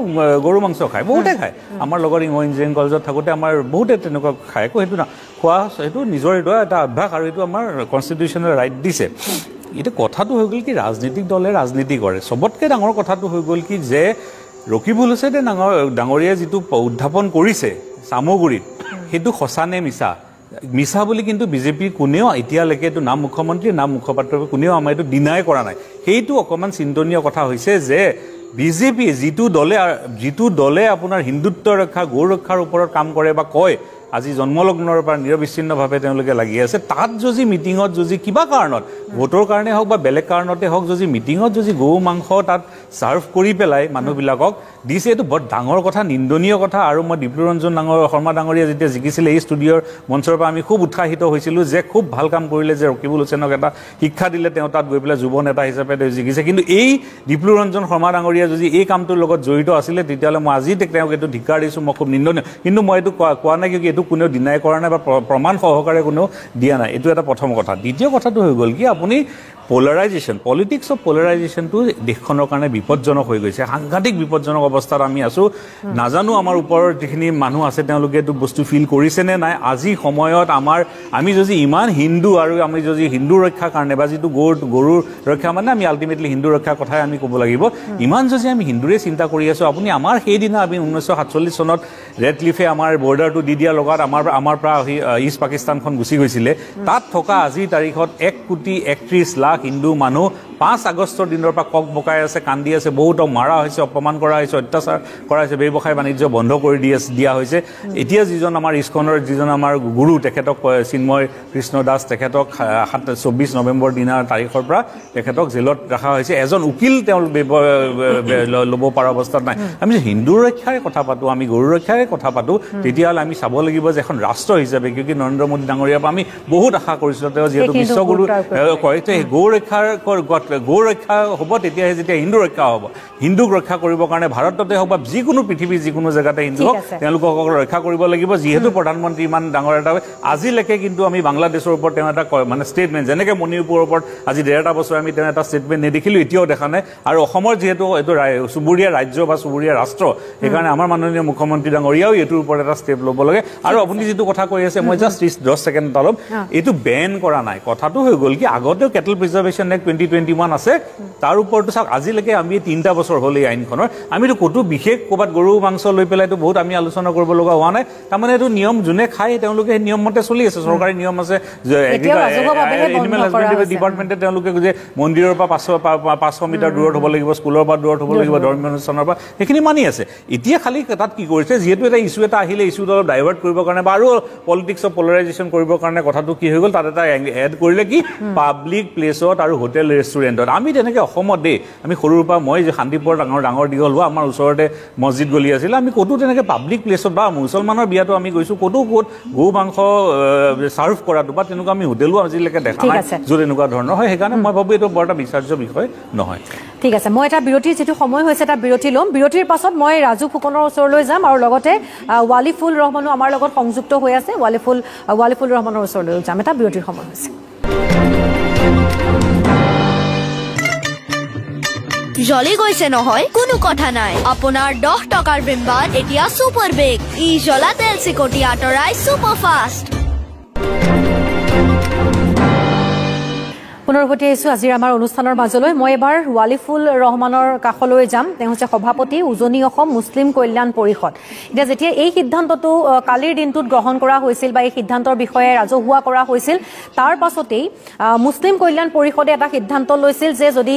গৰু মাংস খায়, বহুতে খায়। আমাৰ লগৰ ইঞ্জিনিয়াৰিং কলেজত থাকোঁতে আমাৰ বহুতে তেনেকুৱা খায়। একো সেইটো খোৱা, সেইটো নিজৰ এইটো এটা অভ্যাস, আৰু এইটো আমাৰ কনষ্টিটিউশ্যনেল ৰাইট দিছে। এতিয়া কথাটো হৈ গ'ল কি, ৰাজনীতিক দলে ৰাজনীতি কৰে। চবতকৈ ডাঙৰ কথাটো হৈ গ'ল কি, যে ৰকিবুল হুছেইনে ডাঙৰীয়াই যিটো উত্থাপন কৰিছে চামগুৰিত, সেইটো সঁচা নে মিছা? মিছা বুলি কিন্তু বিজেপিৰ কোনেও এতিয়ালৈকে, এইটো নাম মুখ্যমন্ত্ৰী নাম মুখপাত্ৰ কোনেও আমাৰ এইটো ডিনাই কৰা নাই। সেইটো অকণমান চিন্তনীয় কথা হৈছে যে বিজেপিয়ে যিটো দলে আপোনাৰ হিন্দুত্ব ৰক্ষা, গৌ ৰক্ষাৰ ওপৰত কাম কৰে বা কয়, আজি জন্মলগ্নৰ পৰা নিৰবিচ্ছিন্নভাৱে তেওঁলোকে লাগি আছে, তাত যদি মিটিঙত যদি কিবা কাৰণত, ভোটৰ কাৰণে হওক বা বেলেগ কাৰণতে হওক, যদি মিটিঙত যদি গৰু মাংস তাত ছাৰ্ভ কৰি পেলাই মানুহবিলাকক দিছে, এইটো বৰ ডাঙৰ কথা, নিন্দনীয় কথা। আৰু মই ডিপ্লুৰঞ্জন শৰ্মা ডাঙৰীয়া যেতিয়া জিকিছিলে এই ষ্টুডিঅ'ৰ মঞ্চৰ পৰা, আমি খুব উৎসাহিত হৈছিলোঁ যে খুব ভাল কাম কৰিলে, যে ৰকিবুল হুছেইনক এটা শিক্ষা দিলে, তেওঁ তাত গৈ পেলাই যুৱ নেতা হিচাপে তেওঁ জিকিছে। কিন্তু এই ডিপ্লুৰঞ্জন শৰ্মা ডাঙৰীয়া যদি এই কামটোৰ লগত জড়িত আছিলে, তেতিয়াহ'লে মই আজি তেওঁক এইটো ধিক্কাৰ দিছোঁ, মই খুব নিন্দনীয়। কিন্তু মই এইটো কোৱা নাই, কিয় এইটো কোনেও ডিনাই কৰা নাই বা প্ৰমাণ সহকাৰে কোনেও দিয়া নাই। এইটো এটা প্ৰথম কথা। দ্বিতীয় কথাটো হৈ গ'ল কি, আপুনি পলাৰাইজেশ্যন, পলিটিক্স অফ পলাৰাইজেশ্যনটো দেশখনৰ কাৰণে বিপদজনক হৈ গৈছে, সাংঘাতিক বিপদজনক অৱস্থাত আমি আছোঁ। নাজানো আমাৰ ওপৰৰ যিখিনি মানুহ আছে তেওঁলোকে এইটো বস্তু ফিল কৰিছেনে নাই। আজি সময়ত আমি যদি ইমান হিন্দু, আৰু আমি যদি হিন্দু ৰক্ষাৰ কাৰণে বা যিটো গৰুৰ ৰক্ষা, মানে আমি আল্টিমেটলি হিন্দু ৰক্ষাৰ কথাই আমি ক'ব লাগিব, ইমান যদি আমি হিন্দুৰে চিন্তা কৰি আছোঁ, আপুনি আমাৰ সেইদিনা আমি 1947 চনত ৰেড ক্লিফে আমাৰ বৰ্ডাৰটো দি দিয়াৰ লগত আমাৰ পৰা ইষ্ট পাকিস্তানখন গুচি গৈছিলে। তাত থকা আজিৰ তাৰিখত 1,31,00,000 হিন্দু মানুহ 5 আগষ্টৰ দিনৰ পৰা কক বকাই আছে, কান্দি আছে, বহুতক মাৰা হৈছে, অপমান কৰা হৈছে, অত্যাচাৰ কৰা হৈছে, ব্যৱসায় বাণিজ্য বন্ধ কৰি দিয়া হৈছে। এতিয়া যিজন আমাৰ ইস্কনৰ যিজন আমাৰ গুৰু, তেখেতক চিন্ময় কৃষ্ণ দাস, তেখেতক 24 নৱেম্বৰ দিনাৰ তাৰিখৰ পৰা তেখেতক জেলত ৰখা হৈছে। এজন উকিল তেওঁ ল'ব পৰা অৱস্থাত নাই। আমি হিন্দু ৰক্ষাৰে কথা পাতোঁ, আমি গৰু ৰক্ষাৰে কথা পাতোঁ, তেতিয়াহ'লে আমি চাব লাগিব যে এখন ৰাষ্ট্ৰ হিচাপে, কিয় নৰেন্দ্ৰ মোদী ডাঙৰীয়াৰ পৰা আমি বহুত আশা কৰিছিলোঁ, তেওঁ যিহেতু বিশ্বগুৰু কয়, গৌ ৰক্ষা হ'ব তেতিয়াহে যেতিয়া হিন্দু ৰক্ষা হ'ব। হিন্দুক ৰক্ষা কৰিবৰ কাৰণে ভাৰততে হওক বা যিকোনো পৃথিৱীৰ যিকোনো জেগাতে হিন্দু হওক, তেওঁলোকক ৰক্ষা কৰিব লাগিব। যিহেতু প্ৰধানমন্ত্ৰী ইমান ডাঙৰ এটা, আজিলৈকে কিন্তু আমি বাংলাদেশৰ ওপৰত তেওঁ এটা মানে ষ্টেটমেণ্ট, যেনেকৈ মণিপুৰৰ ওপৰত আজি 1.5 বছৰ আমি তেওঁ এটা ষ্টেটমেণ্ট নেদেখিলোঁ, এতিয়াও দেখা নাই। আৰু অসমৰ যিহেতু এইটো চুবুৰীয়া ৰাজ্য বা চুবুৰীয়া ৰাষ্ট্ৰ, সেইকাৰণে আমাৰ মাননীয় মুখ্যমন্ত্ৰী ডাঙৰীয়াও এইটোৰ ওপৰত এটা ষ্টেপ ল'ব লাগে। আৰু আপুনি যিটো কথা কৈ আছে, মই জাষ্ট 10 ছেকেণ্ড এটা ল'ম, এইটো বেন কৰা নাই। কথাটো হৈ গ'ল কি, আগতেও কেটল প্ৰিজাৰ্ভেশ্যন এক্ট 2021 আছে, তাৰ ওপৰতো চাওক, আজিলৈকে আমি 3টা বছৰ হ'ল এই আইনখনৰ, আমিতো ক'তো বিশেষ ক'ৰবাত গৰু মাংস লৈ পেলাইতো বহুত আমি আলোচনা কৰিব লগা হোৱা নাই। তাৰমানে এইটো নিয়ম, যোনে খায় তেওঁলোকে সেই নিয়ম মতে চলি আছে, চৰকাৰী নিয়ম আছে। এনিমেল হাজবেণ্ডাৰী ডিপাৰ্টমেণ্টে তেওঁলোকে যে মন্দিৰৰ পৰা 500 মিটাৰ দূৰত হ'ব লাগিব, স্কুলৰ পৰা দূৰত হ'ব লাগিব, ধৰ্মীয় অনুষ্ঠানৰ পৰা, সেইখিনি মানি আছে। এতিয়া খালি তাত কি কৰিছে, যিহেতু এটা ইছ্যু এটা আহিলে, ইছ্যুটো অলপ ডাইভাৰ্ট কৰিব কৰিবৰ কাৰণে বা আৰু পলিটিক্সৰ পলাৰাইজেশ্যন কৰিবৰ কাৰণে কথাটো কি হৈ গ'ল, তাত এটা এড কৰিলে কি পাব্লিক প্লেচত আৰু হোটেল ৰেষ্টুৰেণ্টত। আমি তেনেকৈ অসমত দেই, আমি সৰুৰ পৰা মই যে শান্তিপুৰ ডাঙৰ দীঘল হোৱা, আমাৰ ওচৰতে মছজিদ গলি আছিলে, আমি ক'তো তেনেকৈ পাব্লিক প্লেচত বা মুছলমানৰ বিয়াতো আমি গৈছোঁ, ক'তো ক'ত গৰু মাংস ছাৰ্ভ কৰাটো বা তেনেকুৱা আমি হোটেলো আজিলৈকে দেখা নাই য'ত এনেকুৱা ধৰণৰ হয়। সেইকাৰণে মই ভাবোঁ এইটো বৰ এটা বিচাৰ্য বিষয় নহয়। ঠিক আছে, মই এটা বিৰতিৰ যিটো সময় হৈছে এটা বিৰতি ল'ম। বিৰতিৰ পাছত মই ৰাজু ফুকনৰ ওচৰলৈ যাম আৰু লগতে ৱালিফুল ৰহমানো আমাৰ লগত সংযুক্ত হৈ আছে, ৱালিফুল ৰহমানৰ ওচৰলৈ যাম। এটা বিৰতিৰ সময় হৈছে। জ্বলি গৈছে নহয়, কোনো কথা নাই। আপোনাৰ 10 টকাৰ বিম্বাৰ এতিয়া ছুপাৰ বেগ। ই জ্বলা তেল চিকটি আঁতৰাই ছুপাৰ ফাষ্ট। পুনৰ উভতি আহিছোঁ আজিৰ আমাৰ অনুষ্ঠানৰ মাজলৈ। মই এবাৰ ৱালিফুল ৰহমানৰ কাষলৈ যাম। তেওঁ হৈছে সভাপতি উজনি অসম মুছলিম কল্যাণ পৰিষদ। এতিয়া যেতিয়া এই সিদ্ধান্তটো কালিৰ দিনটোত গ্ৰহণ কৰা হৈছিল বা এই সিদ্ধান্তৰ বিষয়ে ৰাজহুৱা কৰা হৈছিল, তাৰ পাছতেই মুছলিম কল্যাণ পৰিষদে এটা সিদ্ধান্ত লৈছিল যে যদি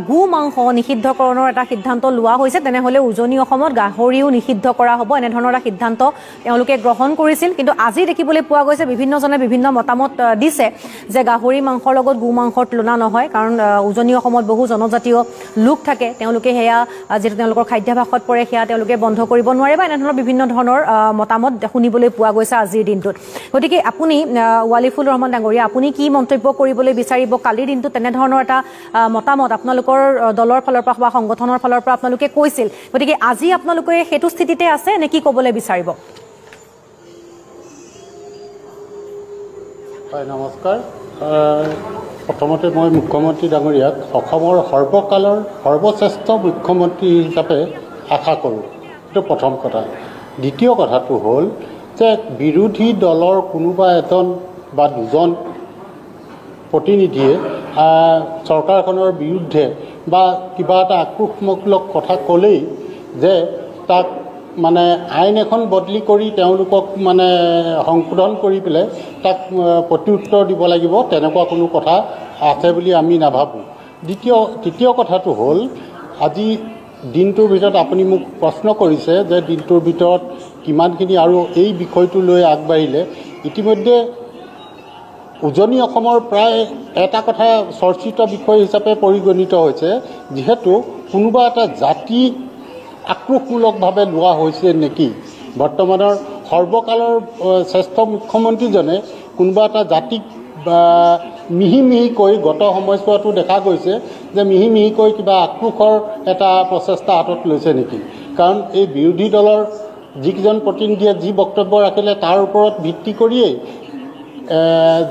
গো মাংস নিষিদ্ধকৰণৰ এটা সিদ্ধান্ত লোৱা হৈছে, তেনেহ'লে উজনি অসমত গাহৰিও নিষিদ্ধ কৰা হ'ব, এনেধৰণৰ এটা সিদ্ধান্ত তেওঁলোকে গ্ৰহণ কৰিছিল। কিন্তু আজি দেখিবলৈ পোৱা গৈছে বিভিন্নজনে বিভিন্ন মতামত দিছে যে গাহৰি মাংসৰ লগত গো মাংসৰ তুলনা নহয়, কাৰণ উজনি অসমত বহু জনজাতীয় লোক থাকে, তেওঁলোকে সেয়া যিটো তেওঁলোকৰ খাদ্যাভাসত পৰে সেয়া তেওঁলোকে বন্ধ কৰিব নোৱাৰে বা এনেধৰণৰ বিভিন্ন ধৰণৰ মতামত শুনিবলৈ পোৱা গৈছে আজিৰ দিনটোত। গতিকে আপুনি ৱালিফুল ৰহমান ডাঙৰীয়া, আপুনি কি মন্তব্য কৰিবলৈ বিচাৰিব? কালিৰ দিনটোত তেনেধৰণৰ এটা মতামত আপোনালোকৰ দলৰ ফালৰ পৰা বা সংগঠনৰ ফালৰ পৰা আপোনালোকে কৈছিল, গতিকে আজি আপোনালোকে সেইটো স্থিতিতে আছে নে কি ক'বলৈ বিচাৰিব? হয়, নমস্কাৰ। প্ৰথমতে মই মুখ্যমন্ত্ৰী ডাঙৰীয়াক অসমৰ সৰ্বকালৰ সৰ্বশ্ৰেষ্ঠ মুখ্যমন্ত্ৰী হিচাপে আশা কৰোঁ, এইটো প্ৰথম কথা। দ্বিতীয় কথাটো হ'ল যে বিৰোধী দলৰ কোনোবা এজন বা দুজন প্ৰতিনিধিয়ে চৰকাৰখনৰ বিৰুদ্ধে বা কিবা এটা আক্ৰোশমূলক কথা ক'লেই যে তাক মানে আইন এখন বদলি কৰি তেওঁলোকক মানে সংশোধন কৰি পেলাই তাক প্ৰত্যুত্তৰ দিব লাগিব, তেনেকুৱা কোনো কথা আছে বুলি আমি নাভাবোঁ। তৃতীয় কথাটো হ'ল আজি দিনটোৰ ভিতৰত আপুনি মোক প্ৰশ্ন কৰিছে যে দিনটোৰ ভিতৰত কিমানখিনি আৰু এই বিষয়টো লৈ আগবাঢ়িলে। ইতিমধ্যে উজনি অসমৰ প্ৰায় এটা কথা চৰ্চিত বিষয় হিচাপে পৰিগণিত হৈছে, যিহেতু কোনোবা এটা জাতি আক্ৰোশমূলকভাৱে লোৱা হৈছে নেকি। বৰ্তমানৰ সৰ্বকালৰ শ্ৰেষ্ঠ মুখ্যমন্ত্ৰীজনে কোনোবা এটা জাতিক মিহিকৈ গত সময়ছোৱাতো দেখা গৈছে যে মিহিকৈ কিবা আক্ৰোশৰ এটা প্ৰচেষ্টা হাতত লৈছে নেকি। কাৰণ এই বিৰোধী দলৰ যিকেইজন প্ৰতিনিধিয়ে যি বক্তব্য ৰাখিলে তাৰ ওপৰত ভিত্তি কৰিয়েই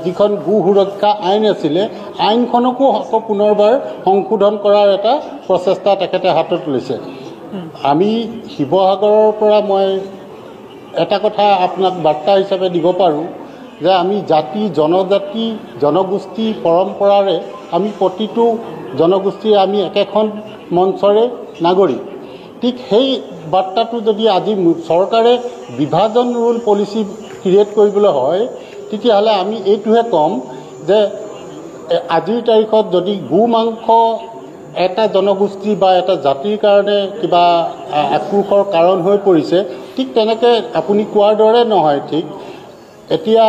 যিখন গো সুৰক্ষা আইন আছিলে, আইনখনকো আকৌ পুনৰবাৰ সংশোধন কৰাৰ এটা প্ৰচেষ্টা তেখেতে হাতত লৈছে। আমি শিৱসাগৰৰ পৰা মই এটা কথা আপোনাক বাৰ্তা হিচাপে দিব পাৰোঁ যে আমি জাতি জনজাতি জনগোষ্ঠী পৰম্পৰাৰে আমি প্ৰতিটো জনগোষ্ঠীৰ আমি একেখন মঞ্চৰে নাগৰিক। ঠিক সেই বাৰ্তাটো যদি আজি চৰকাৰে বিভাজন ৰুল পলিচি ক্ৰিয়েট কৰিবলৈ হয়, তেতিয়াহ'লে আমি এইটোহে ক'ম যে আজিৰ তাৰিখত যদি গো মাংস এটা জনগোষ্ঠী বা এটা জাতিৰ কাৰণে কিবা আক্ৰোশৰ কাৰণ হৈ পৰিছে, ঠিক তেনেকৈ আপুনি কোৱাৰ দৰে নহয়। ঠিক এতিয়া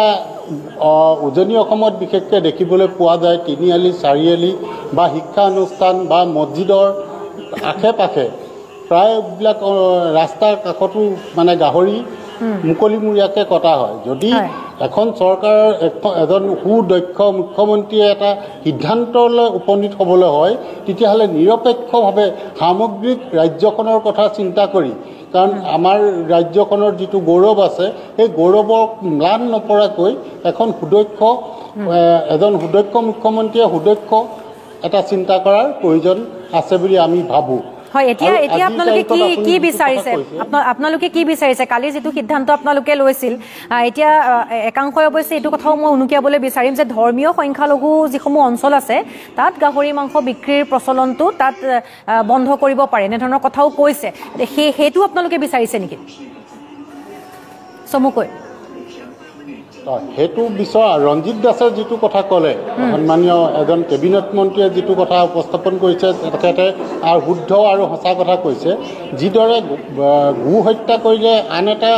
উজনি অসমত বিশেষকৈ দেখিবলৈ পোৱা যায় তিনিআলি চাৰিআলি বা শিক্ষানুষ্ঠান বা মছজিদৰ আশে পাশে প্ৰায়বিলাক ৰাস্তাৰ কাষতো মানে গাহৰি মুকলিমূৰীয়াকৈ কটা হয়। যদি এখন চৰকাৰৰ এজন সুদক্ষ মুখ্যমন্ত্ৰীয়ে এটা সিদ্ধান্তলৈ উপনীত হ'বলৈ হয়, তেতিয়াহ'লে নিৰপেক্ষভাৱে সামগ্ৰিক ৰাজ্যখনৰ কথা চিন্তা কৰি, কাৰণ আমাৰ ৰাজ্যখনৰ যিটো গৌৰৱ আছে সেই গৌৰৱক ম্লান নপৰাকৈ এজন সুদক্ষ মুখ্যমন্ত্ৰীয়ে সুদক্ষ এটা চিন্তা কৰাৰ প্ৰয়োজন আছে বুলি আমি ভাবোঁ। হয়, এতিয়া আপোনালোকে কি বিচাৰিছে? আপোনালোকে কি বিচাৰিছে? কালি যিটো সিদ্ধান্ত আপোনালোকে লৈছিল, এতিয়া একাংশই অৱশ্যে এইটো কথাও মই উনুকিয়াবলৈ বিচাৰিম যে ধৰ্মীয় সংখ্যালঘু যিসমূহ অঞ্চল আছে তাত গাহৰি মাংস বিক্ৰীৰ প্ৰচলনটো তাত বন্ধ কৰিব পাৰে, এনেধৰণৰ কথাও কৈছে। সেইটো আপোনালোকে বিচাৰিছে নেকি চমুকৈ? সেইটো বিচৰা ৰঞ্জিত দাসে যিটো কথা ক'লে সন্মানীয় এজন কেবিনেট মন্ত্ৰীয়ে যিটো কথা উপস্থাপন কৰিছে তেখেতে আৰু শুদ্ধ আৰু সঁচা কথা কৈছে যিদৰে গো হত্যা কৰিলে আন এটা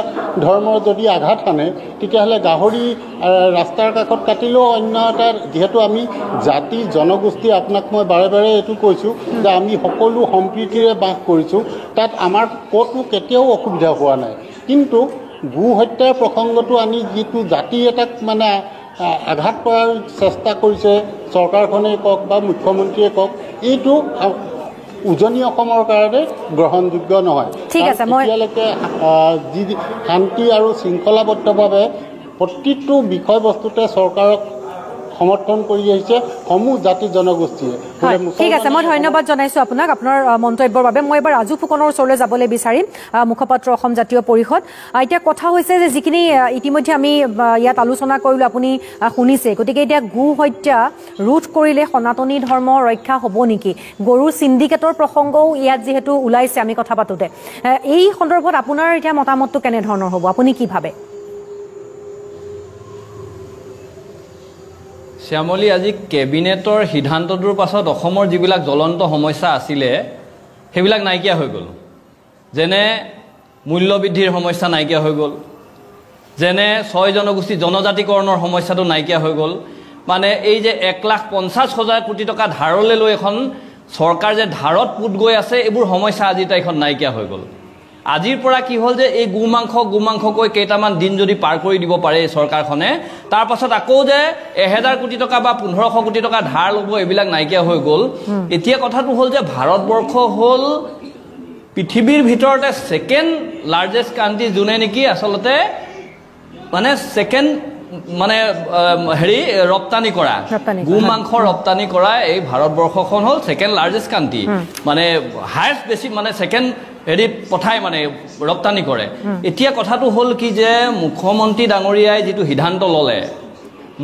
ধৰ্মৰ যদি আঘাত আনে তেতিয়াহ'লে গাহৰি ৰাস্তাৰ কাষত কাটিলেও অন্য এটা যিহেতু আমি জাতি জনগোষ্ঠী আপোনাক মই বাৰে বাৰে এইটো কৈছোঁ যে আমি সকলো সম্প্ৰীতিৰে বাস কৰিছোঁ তাত আমাৰ ক'তো কেতিয়াও অসুবিধা হোৱা নাই কিন্তু গো হত্যাৰ প্ৰসংগটো আনি যিটো জাতি এটাক মানে আঘাত কৰাৰ চেষ্টা কৰিছে চৰকাৰখনে কওক বা মুখ্যমন্ত্ৰীয়ে কওক এইটো উজনি অসমৰ কাৰণে গ্ৰহণযোগ্য নহয় এতিয়ালৈকে যি শান্তি আৰু শৃংখলাবদ্ধভাৱে প্ৰতিটো বিষয়বস্তুতে চৰকাৰক সমৰ্থন কৰি আহিছে সমূহ জাতি জনগোষ্ঠীয়ে ঠিক আছে মই ধন্যবাদ জনাইছো আপোনাক আপোনাৰ মন্তব্যৰ বাবে মই এবাৰ ৰাজু ফুকনৰ ওচৰলৈ যাবলৈ বিচাৰিম মুখপাত্ৰ অসম জাতীয় পৰিষদ এতিয়া কথা হৈছে যে যিখিনি ইতিমধ্যে আমি ইয়াত আলোচনা কৰিলো আপুনি শুনিছে গতিকে এতিয়া গো হত্যা ৰোধ কৰিলে সনাতনী ধৰ্ম ৰক্ষা হ'ব নেকি গৰু সিন্ডিকেটৰ প্ৰসংগও ইয়াত যিহেতু ওলাইছে আমি কথা পাতোতে এই সন্দৰ্ভত আপোনাৰ এতিয়া মতামতটো কেনে ধৰণৰ হ'ব আপুনি কি ভাবে শ্যামলী আজি কেবিনেটৰ সিদ্ধান্তটোৰ পাছত অসমৰ যিবিলাক জ্বলন্ত সমস্যা আছিলে সেইবিলাক নাইকিয়া হৈ গ'ল যেনে মূল্যবৃদ্ধিৰ সমস্যা নাইকিয়া হৈ গ'ল যেনে 6 জনগোষ্ঠী জনজাতিকৰণৰ সমস্যাটো নাইকিয়া হৈ গ'ল মানে এই যে 1,50,000 কোটি টকা ধাৰলৈ লৈ এখন চৰকাৰ যে ধাৰত পুত গৈ আছে এইবোৰ সমস্যা আজি তাইখন নাইকিয়া হৈ গ'ল আজিৰ পৰা কি হ'ল যে এই গোমাংস কৈ কেইটামান দিন যদি পাৰ কৰি দিব পাৰে চৰকাৰখনে তাৰ পাছত আকৌ যে 1000 কোটি টকা বা 1500 কোটি টকা ধাৰ ল'ব এইবিলাক নাইকিয়া হৈ গ'ল এতিয়া কথাটো হ'ল যে ভাৰতবৰ্ষ হ'ল পৃথিৱীৰ ভিতৰতে সেকেন্ড লাৰ্জেষ্ট কান্ট্ৰি যোনে নেকি আসলতে মানে সেকেন্ড মানে হেৰি ৰপ্তানি কৰা গোমাংস ৰপ্তানি কৰা এই ভাৰতবৰ্ষখন হ'ল সেকেন্ড লাৰ্জেষ্ট কান্ট্ৰি মানে হাইয়েষ্ট বেছি মানে সেকেন্ড হেৰি পঠাই মানে ৰপ্তানি কৰে এতিয়া কথাটো হ'ল কি যে মুখ্যমন্ত্ৰী ডাঙৰীয়াই যিটো সিদ্ধান্ত ল'লে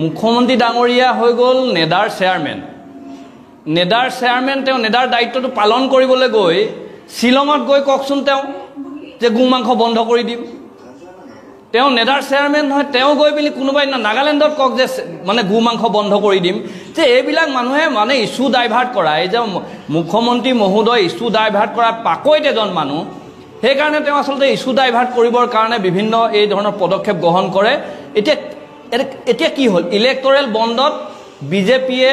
মুখ্যমন্ত্ৰী ডাঙৰীয়া হৈ গ'ল নেডাৰ চেয়াৰমেন তেওঁ নেডাৰ দায়িত্বটো পালন কৰিবলৈ গৈ শ্বিলঙত গৈ কওকচোন তেওঁ যে গোমাংস বন্ধ কৰি দিম তেওঁ নেডাৰ চেয়াৰমেন নহয় তেওঁ গৈ বুলি কোনোবাই নাগালেণ্ডত কওক যে মানে গোমাংস বন্ধ কৰি দিম যে এইবিলাক মানুহে মানে ইস্যু ডাইভাৰ্ট কৰা এই যে মুখ্যমন্ত্ৰী মহোদয় ইস্যু ডাইভাৰ্ট কৰা পাকৈত এজন মানুহ সেইকাৰণে তেওঁ আচলতে ইস্যু ডাইভাৰ্ট কৰিবৰ কাৰণে বিভিন্ন এই ধৰণৰ পদক্ষেপ গ্ৰহণ কৰে এতিয়া কি হ'ল ইলেক্টৰেল বণ্ডত বিজেপিয়ে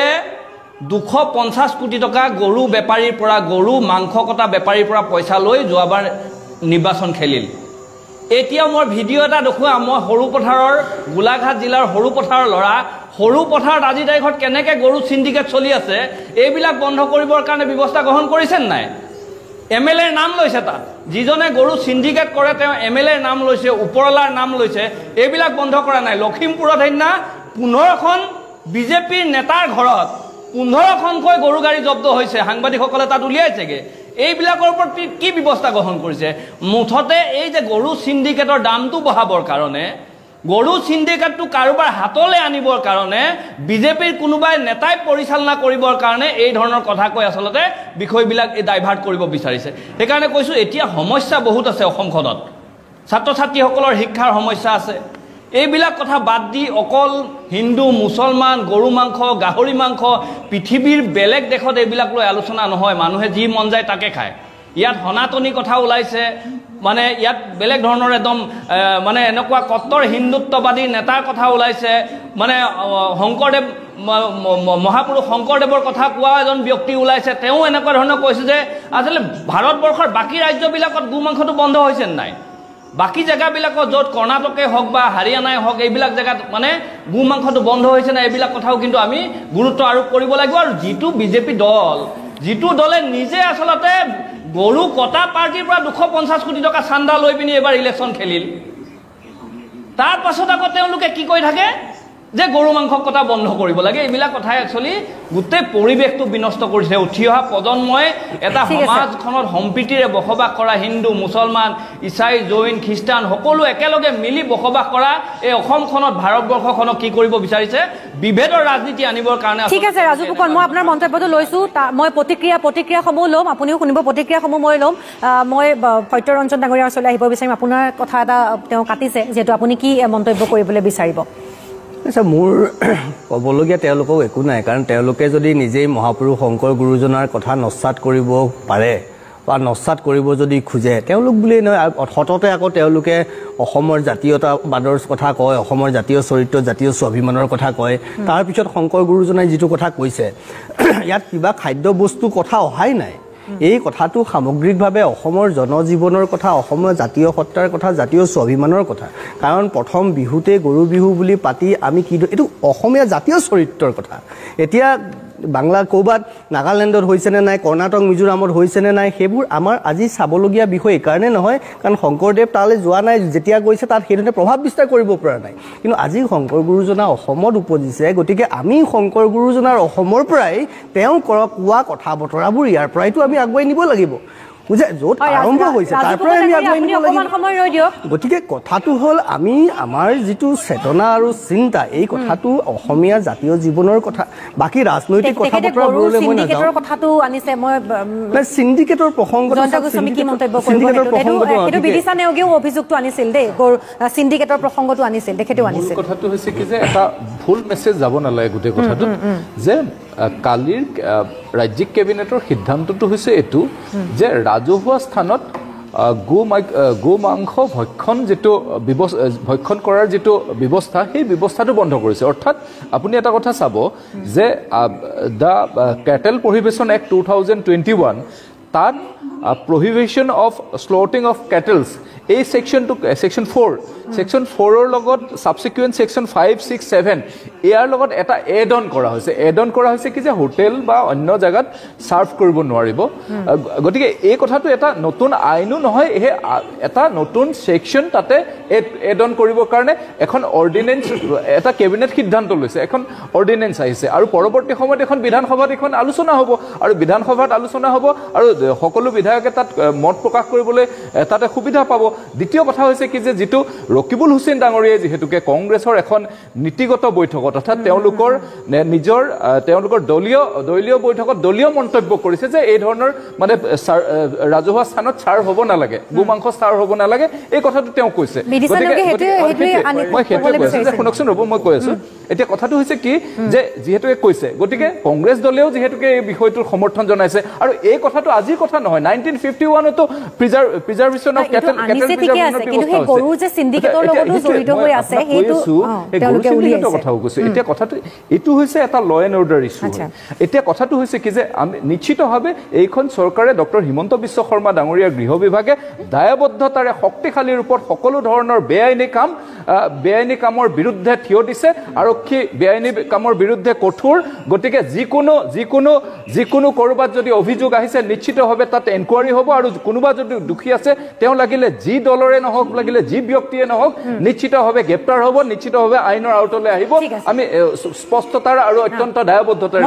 250 কোটি টকা গৰু বেপাৰীৰ পৰা গৰু মাংস কটা বেপাৰীৰ পৰা পইচা লৈ যোৱাবাৰ নিৰ্বাচন খেলিল এতিয়া মই ভিডিঅ' এটা দেখুৱা মই সৰুপথাৰৰ গোলাঘাট জিলাৰ সৰুপথাৰৰ ল'ৰা সৰুপথাৰত আজি তাৰিখত কেনেকৈ গৰু সিন্ডিকেট চলি আছে এইবিলাক বন্ধ কৰিবৰ কাৰণে ব্যৱস্থা গ্ৰহণ কৰিছে নাই এমএলএৰ নাম লৈছে তাত যিজনে গৰু সিন্ডিকেট কৰে তেওঁ এমএলএৰ নাম লৈছে ওপৰলাৰ নাম লৈছে এইবিলাক বন্ধ কৰা নাই লখিমপুৰত সেইদিনা 15খন বিজেপিৰ নেতাৰ ঘৰত 15খনকৈ গৰু গাড়ী জব্দ হৈছে সাংবাদিকসকলে তাত উলিয়াইছেগে এইবিলাকৰ ওপৰত কি ব্যৱস্থা গ্ৰহণ কৰিছে মুঠতে এই যে গৰু সিন্ডিকেটৰ দামটো বঢ়াবৰ কাৰণে গৰু সিন্ডিকেটটো কাৰোবাৰ হাতলৈ আনিবৰ কাৰণে বিজেপিৰ কোনোবাই নেতাই পৰিচালনা কৰিবৰ কাৰণে এই ধৰণৰ কথা কৈ আচলতে বিষয়বিলাক ডাইভাৰ্ট কৰিব বিচাৰিছে সেইকাৰণে কৈছোঁ এতিয়া সমস্যা বহুত আছে অসমখনত ছাত্ৰ ছাত্ৰীসকলৰ শিক্ষাৰ সমস্যা আছে এইবিলাক কথা বাদ দি অকল হিন্দু মুছলমান গৰু মাংস গাহৰি মাংস পৃথিৱীৰ বেলেগ দেশত এইবিলাক লৈ আলোচনা নহয় মানুহে যি মন যায় তাকে খায় ইয়াত সনাতনী কথা ওলাইছে মানে ইয়াত বেলেগ ধৰণৰ একদম মানে এনেকুৱা কট্টৰ হিন্দুত্ববাদী নেতাৰ কথা ওলাইছে মানে শংকৰদেৱ মহাপুৰুষ শংকৰদেৱৰ কথা কোৱা এজন ব্যক্তি ওলাইছে তেওঁ এনেকুৱা ধৰণৰ কৈছে যে আচলতে ভাৰতবৰ্ষৰ বাকী ৰাজ্যবিলাকত গোমাংসটো বন্ধ হৈছে নাই বাকি জেগাবিলাকত য'ত কৰ্ণাটকে হওক বা হাৰিয়ানাই হওক এইবিলাক জেগাত মানে গোমাংসটো বন্ধ হৈছে না এইবিলাক কথাও কিন্তু আমি গুৰুত্ব আৰোপ কৰিব লাগিব আৰু যিটো বিজেপি দল যিটো দলে নিজে আচলতে গৰু কটা পাৰ্টিৰ পৰা 250 কোটি টকা চান্দা লৈ পিনি এবাৰ ইলেকশ্যন খেলিল তাৰ পাছত আকৌ তেওঁলোকে কি কৈ থাকে যে গৰু মাংস কটা বন্ধ কৰিব লাগে এইবিলাক কথাই একচুয়ালি গোটেই পৰিৱেশটো বিনষ্ট কৰিছে উঠি অহা প্ৰজন্মই এটা সমাজখনত সম্প্ৰীতিৰে বসবাস কৰা হিন্দু মুছলমান ইছাই জৈন খ্ৰীষ্টান সকলো একেলগে মিলি বসবাস কৰা এই অসমখনত ভাৰতবৰ্ষখনক কি কৰিব বিচাৰিছে বিভেদৰ ৰাজনীতি আনিবৰ কাৰণে ঠিক আছে ৰাজু ফুকন মই আপোনাৰ মন্তব্যটো লৈছো মই প্ৰতিক্ৰিয়াসমূহ ল'ম আপুনিও শুনিব প্ৰতিক্ৰিয়াসমূহ মই ল'ম মই সত্যৰঞ্জন ডাঙৰীয়াৰ ওচৰলৈ আহিব বিচাৰিম আপোনাৰ কথা এটা তেওঁ কাটিছে যেহেতু আপুনি কি মন্তব্য কৰিবলৈ বিচাৰিব আচ্ছা, মোৰ ক'বলগীয়া তেওঁলোকক একো নাই, কাৰণ তেওঁলোকে যদি নিজেই মহাপুৰুষ শংকৰ গুৰুজনাৰ কথা নস্যাৎ কৰিব পাৰে বা নস্যাৎ কৰিব যদি খোজে, তেওঁলোক বুলিয়েই নহয়, সততে আকৌ তেওঁলোকে অসমৰ জাতীয়তাবাদৰ কথা কয়, অসমৰ জাতীয় চৰিত্ৰ জাতীয় স্বাভিমানৰ কথা কয়। তাৰপিছত শংকৰ গুৰুজনাই যিটো কথা কৈছে, ইয়াত কিবা খাদ্য বস্তুৰ কথা অহাই নাই। এই কথাটো সামগ্ৰিকভাৱে অসমৰ জনজীৱনৰ কথা, অসমৰ জাতীয় সত্তাৰ কথা, জাতীয় স্বাভিমানৰ কথা। কাৰণ প্ৰথম বিহুতে গৰু বিহু বুলি পাতি আমি কি, এইটো অসমীয়া জাতীয় চৰিত্ৰৰ কথা। এতিয়া বাংলা ক'ৰবাত নাগালেণ্ডত হৈছেনে নাই, কৰ্ণাটক মিজোৰামত হৈছেনে নাই, সেইবোৰ আমাৰ আজি চাবলগীয়া বিষয় এইকাৰণে নহয়, কাৰণ শংকৰদেৱ তালৈ যোৱা নাই, যেতিয়া গৈছে তাত সেইধৰণে প্ৰভাৱ বিস্তাৰ কৰিব পৰা নাই। কিন্তু আজি শংকৰ গুৰুজনা অসমত উপজিছে, গতিকে আমি শংকৰ গুৰুজনাৰ অসমৰ পৰাই তেওঁ কোৱা কথা বতৰাবোৰ ইয়াৰ পৰাইতো আমি আগুৱাই নিব লাগিব। বুজে, য'ত আৰম্ভ হৈছে তাৰ পৰাই আমি আগুৱাই নিব লাগিব। গতিকে কথাটো হ'ল, আমি আমাৰ যিটো চেতনা আৰু চিন্তা, এই কথাটো অসমীয়া জাতীয় জীৱনৰ কথা। বাকী ৰাজনৈতিক কথা বতৰাবোৰলৈ মই নাযাওঁ। কথাটো আনিছে, মই চিণ্ডিকেটৰ প্ৰসংগটো বিদিশা নেওগেও অভিযোগটো আনিছিল দেই, চিণ্ডিকেটৰ প্ৰসংগটো আনিছিল, তেখেতেও আনিছিল। কথাটো হৈছে কি যে এটা ভুল মেছেজ যাব নালাগে গোটেই কথাটো, যে কালিৰ ৰাজ্যিক কেবিনেটৰ সিদ্ধান্তটো হৈছে এইটো যে ৰাজহুৱা স্থানত গো মাংস ভক্ষণ কৰাৰ যিটো ব্যৱস্থা, সেই ব্যৱস্থাটো বন্ধ কৰিছে। অৰ্থাৎ আপুনি এটা কথা চাব যে দ্য কেটেল প্ৰহিবিশ্যন এক্ট 2021 তাত প্ৰহিবিশ্যন অফ স্লটিং অফ কেটেলছ, এই ছেকশ্যন 4ৰ লগত ছাবচিকুৱেণ্ট ছেকশ্যন 5, 6, 7 ইয়াৰ লগত এটা এড অন কৰা হৈছে। এড অন কৰা হৈছে কি যে হোটেল বা অন্য জেগাত ছাৰ্ভ কৰিব নোৱাৰিব। গতিকে এই কথাটো এটা নতুন আইনো নহয়, সেই এটা নতুন ছেকশ্যন তাতে এড অন কৰিবৰ কাৰণে এখন অৰ্ডিনেঞ্চ, এটা কেবিনেট সিদ্ধান্ত লৈছে, এখন অৰ্ডিনেঞ্চ আহিছে, আৰু পৰৱৰ্তী সময়ত এখন বিধানসভাত এখন আলোচনা হ'ব, আৰু বিধানসভাত আলোচনা হ'ব, আৰু সকলো বিধায়কে তাত মত প্ৰকাশ কৰিবলৈ তাতে সুবিধা পাব। দ্বিতীয় কথা হৈছে কি যে যিটো ৰকিবুল হুছেইন ডাঙৰীয়াই যিহেতুকে কংগ্ৰেছৰ এখন নীতিগত বৈঠকত, অৰ্থাৎ তেওঁলোকৰ দলীয় বৈঠকত দলীয় মন্তব্য কৰিছে যে এই ধৰণৰ মানে ৰাজহুৱা স্থানত ছাৰ হ'ব নালাগে, গোমাংস ছাৰ হ'ব নালাগে, এই কথাটো তেওঁ কৈছে। শুনকচোন ৰ'ব, মই কৈ আছো। এতিয়া কথাটো হৈছে কি যে যিহেতুকে কৈছে, গতিকে কংগ্ৰেছ দলেও যিহেতুকে এই বিষয়টোৰ সমৰ্থন জনাইছে, আৰু এই কথাটো আজিৰ কথা নহয়, 1951তো প্ৰিজাৰ্ভেশ্যন অফ কেটেল এতিয়া কথাটো এইটো হৈছে এটা ল এণ্ড অৰ্ডাৰ ইছ্যু। এতিয়া কথাটো হৈছে কি যে আমি নিশ্চিতভাৱে এইখন চৰকাৰে ডক্টৰ হিমন্ত বিশ্ব শৰ্মা ডাঙৰীয়াৰ গৃহ বিভাগে দায়বদ্ধতাৰে শক্তিশালী ৰূপত সকলো ধৰণৰ বেআইনী কামৰ বিৰুদ্ধে থিয় দিছে। আৰক্ষী বেআইনী কামৰ বিৰুদ্ধে কঠোৰ। গতিকে যিকোনো ক'ৰবাত যদি অভিযোগ আহিছে নিশ্চিতভাৱে তাত এনকুৱাৰী হ'ব, আৰু কোনোবা যদি দোষী আছে তেওঁ লাগিলে যি দলৰে নহওক, লাগিলে যি ব্যক্তিয়ে নহওক, নিশ্চিতভাৱে গ্ৰেপ্তাৰ হ'ব, নিশ্চিতভাৱে আইনৰ আওতালৈ আহিব। আমি স্পষ্টতাৰ আৰু অত্যন্ত দায়বদ্ধতাৰ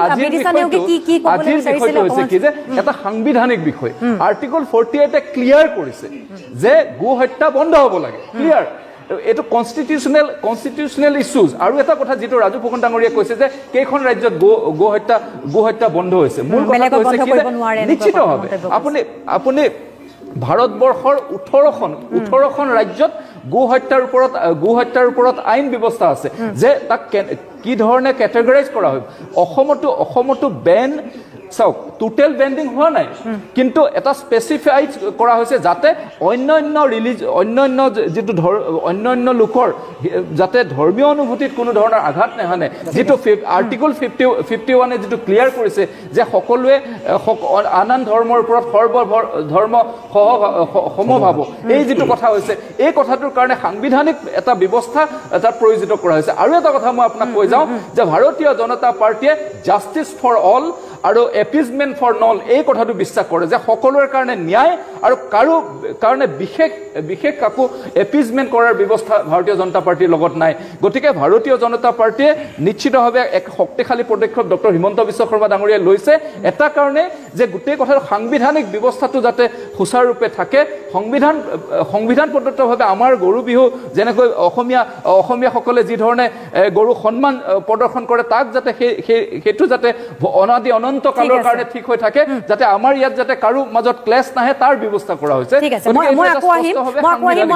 আজিৰ বিষয়টো হৈছে কি যে এটা সাংবিধানিক বিষয়। আৰ্টিকল 48 ক্লিয়াৰ কৰিছে যে গো হত্যা বন্ধ হ'ব লাগে, ক্লিয়াৰ। এইটো কনষ্টিটিউচনেল ইছ্যুজ। আৰু এটা কথা যিটো ৰাজু ফুকন ডাঙৰীয়াই কৈছে যে কেইখন ৰাজ্যত গো হত্যা বন্ধ হৈছে, মূল কথাটো হৈছে কি নিশ্চিতভাৱে আপুনি ভাৰতবৰ্ষৰ 18খন ৰাজ্যত গো হত্যাৰ ওপৰত আইন ব্যৱস্থা আছে যে তাক কি ধৰণে কেটেগৰাইজ কৰা হয়। অসমতো বেন, চাওক, টোটেল বেণ্ডিং হোৱা নাই, কিন্তু এটা স্পেচিফাইড কৰা হৈছে যাতে অন্যান্য লোকৰ যাতে ধৰ্মীয় অনুভূতিত কোনো ধৰণৰ আঘাত নাহানে। যিটো আৰ্টিকল 51 যিটো ক্লিয়াৰ কৰিছে যে সকলোৱে আন ধৰ্মৰ ওপৰত সৰ্বধৰ্ম সমভাৱ, এই যিটো কথা হৈছে, এই কথাটোৰ কাৰণে সাংবিধানিক এটা ব্যৱস্থা এটা প্ৰয়োজিত কৰা হৈছে। আৰু এটা কথা মই আপোনাক কৈ যাওঁ যে ভাৰতীয় জনতা পাৰ্টীয়ে জাষ্টিছ ফৰ অল আৰু এপিজমেণ্ট ফৰ নল এই কথাটো বিশ্বাস কৰে যে সকলোৰে কাৰণে ন্যায় আৰু কাৰো কাৰণে বিশেষ কাকো এপিজমেণ্ট কৰাৰ ব্যৱস্থা ভাৰতীয় জনতা পাৰ্টীৰ লগত নাই। গতিকে ভাৰতীয় জনতা পাৰ্টীয়ে নিশ্চিতভাৱে এক শক্তিশালী পদক্ষেপ ডক্টৰ হিমন্ত বিশ্ব শৰ্মা ডাঙৰীয়াই লৈছে, এটা কাৰণে যে গোটেই কথাৰ সাংবিধানিক ব্যৱস্থাটো যাতে সুচাৰুৰূপে থাকে। সংবিধান প্ৰদত্তভাৱে আমাৰ গৰু বিহু যেনেকৈ অসমীয়াসকলে যি ধৰণে গৰু সন্মান প্ৰদৰ্শন কৰে, তাক যাতে সেইটো যাতে অনাদি অনন্ত অনন্তকালৰ কাৰণে ঠিক হৈ থাকে যাতে আমাৰ ইয়াত যাতে কাৰো মাজত ক্লেশ নাহে তাৰ ব্যৱস্থা কৰা হৈছে ঠিক আছে মই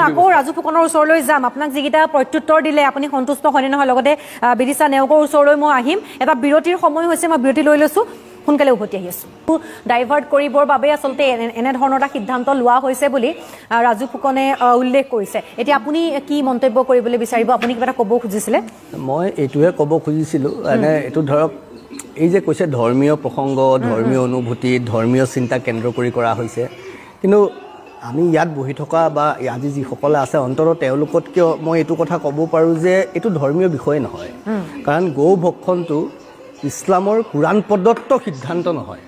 আকৌ ৰাজু ফুকনৰ ওচৰলৈ যাম আপোনাক যিকেইটা প্ৰত্যুত্তৰ দিলে আপুনি সন্তুষ্ট হয়নে নহয় লগতে বিদিশা নেওগৰ ওচৰলৈ মই আহিম এটা বিৰতিৰ সময় হৈছে মই বিৰতি লৈ লৈছো সোনকালে উভতি আহি আছো ডাইভাৰ্ট কৰিবৰ বাবে আচলতে এনে ধৰণৰ এটা সিদ্ধান্ত লোৱা হৈছে বুলি ৰাজু ফুকনে উল্লেখ কৰিছে এতিয়া আপুনি কি মন্তব্য কৰিবলৈ বিচাৰিব আপুনি কিবা এটা ক'ব খুজিছিলে মই এইটোৱে ক'ব খুজিছিলোঁ মানে এইটো ধৰক এই যে কৈছে ধৰ্মীয় প্ৰসংগ ধৰ্মীয় অনুভূতি ধৰ্মীয় চিন্তা কেন্দ্ৰ কৰি কৰা হৈছে কিন্তু আমি ইয়াত বহি থকা বা আজি যিসকলে আছে অন্ততঃ তেওঁলোকতকৈ মই এইটো কথা ক'ব পাৰোঁ যে এইটো ধৰ্মীয় বিষয় নহয় কাৰণ গৌ ভক্ষণটো ইছলামৰ কোৰাণ প্ৰদত্ত সিদ্ধান্ত নহয়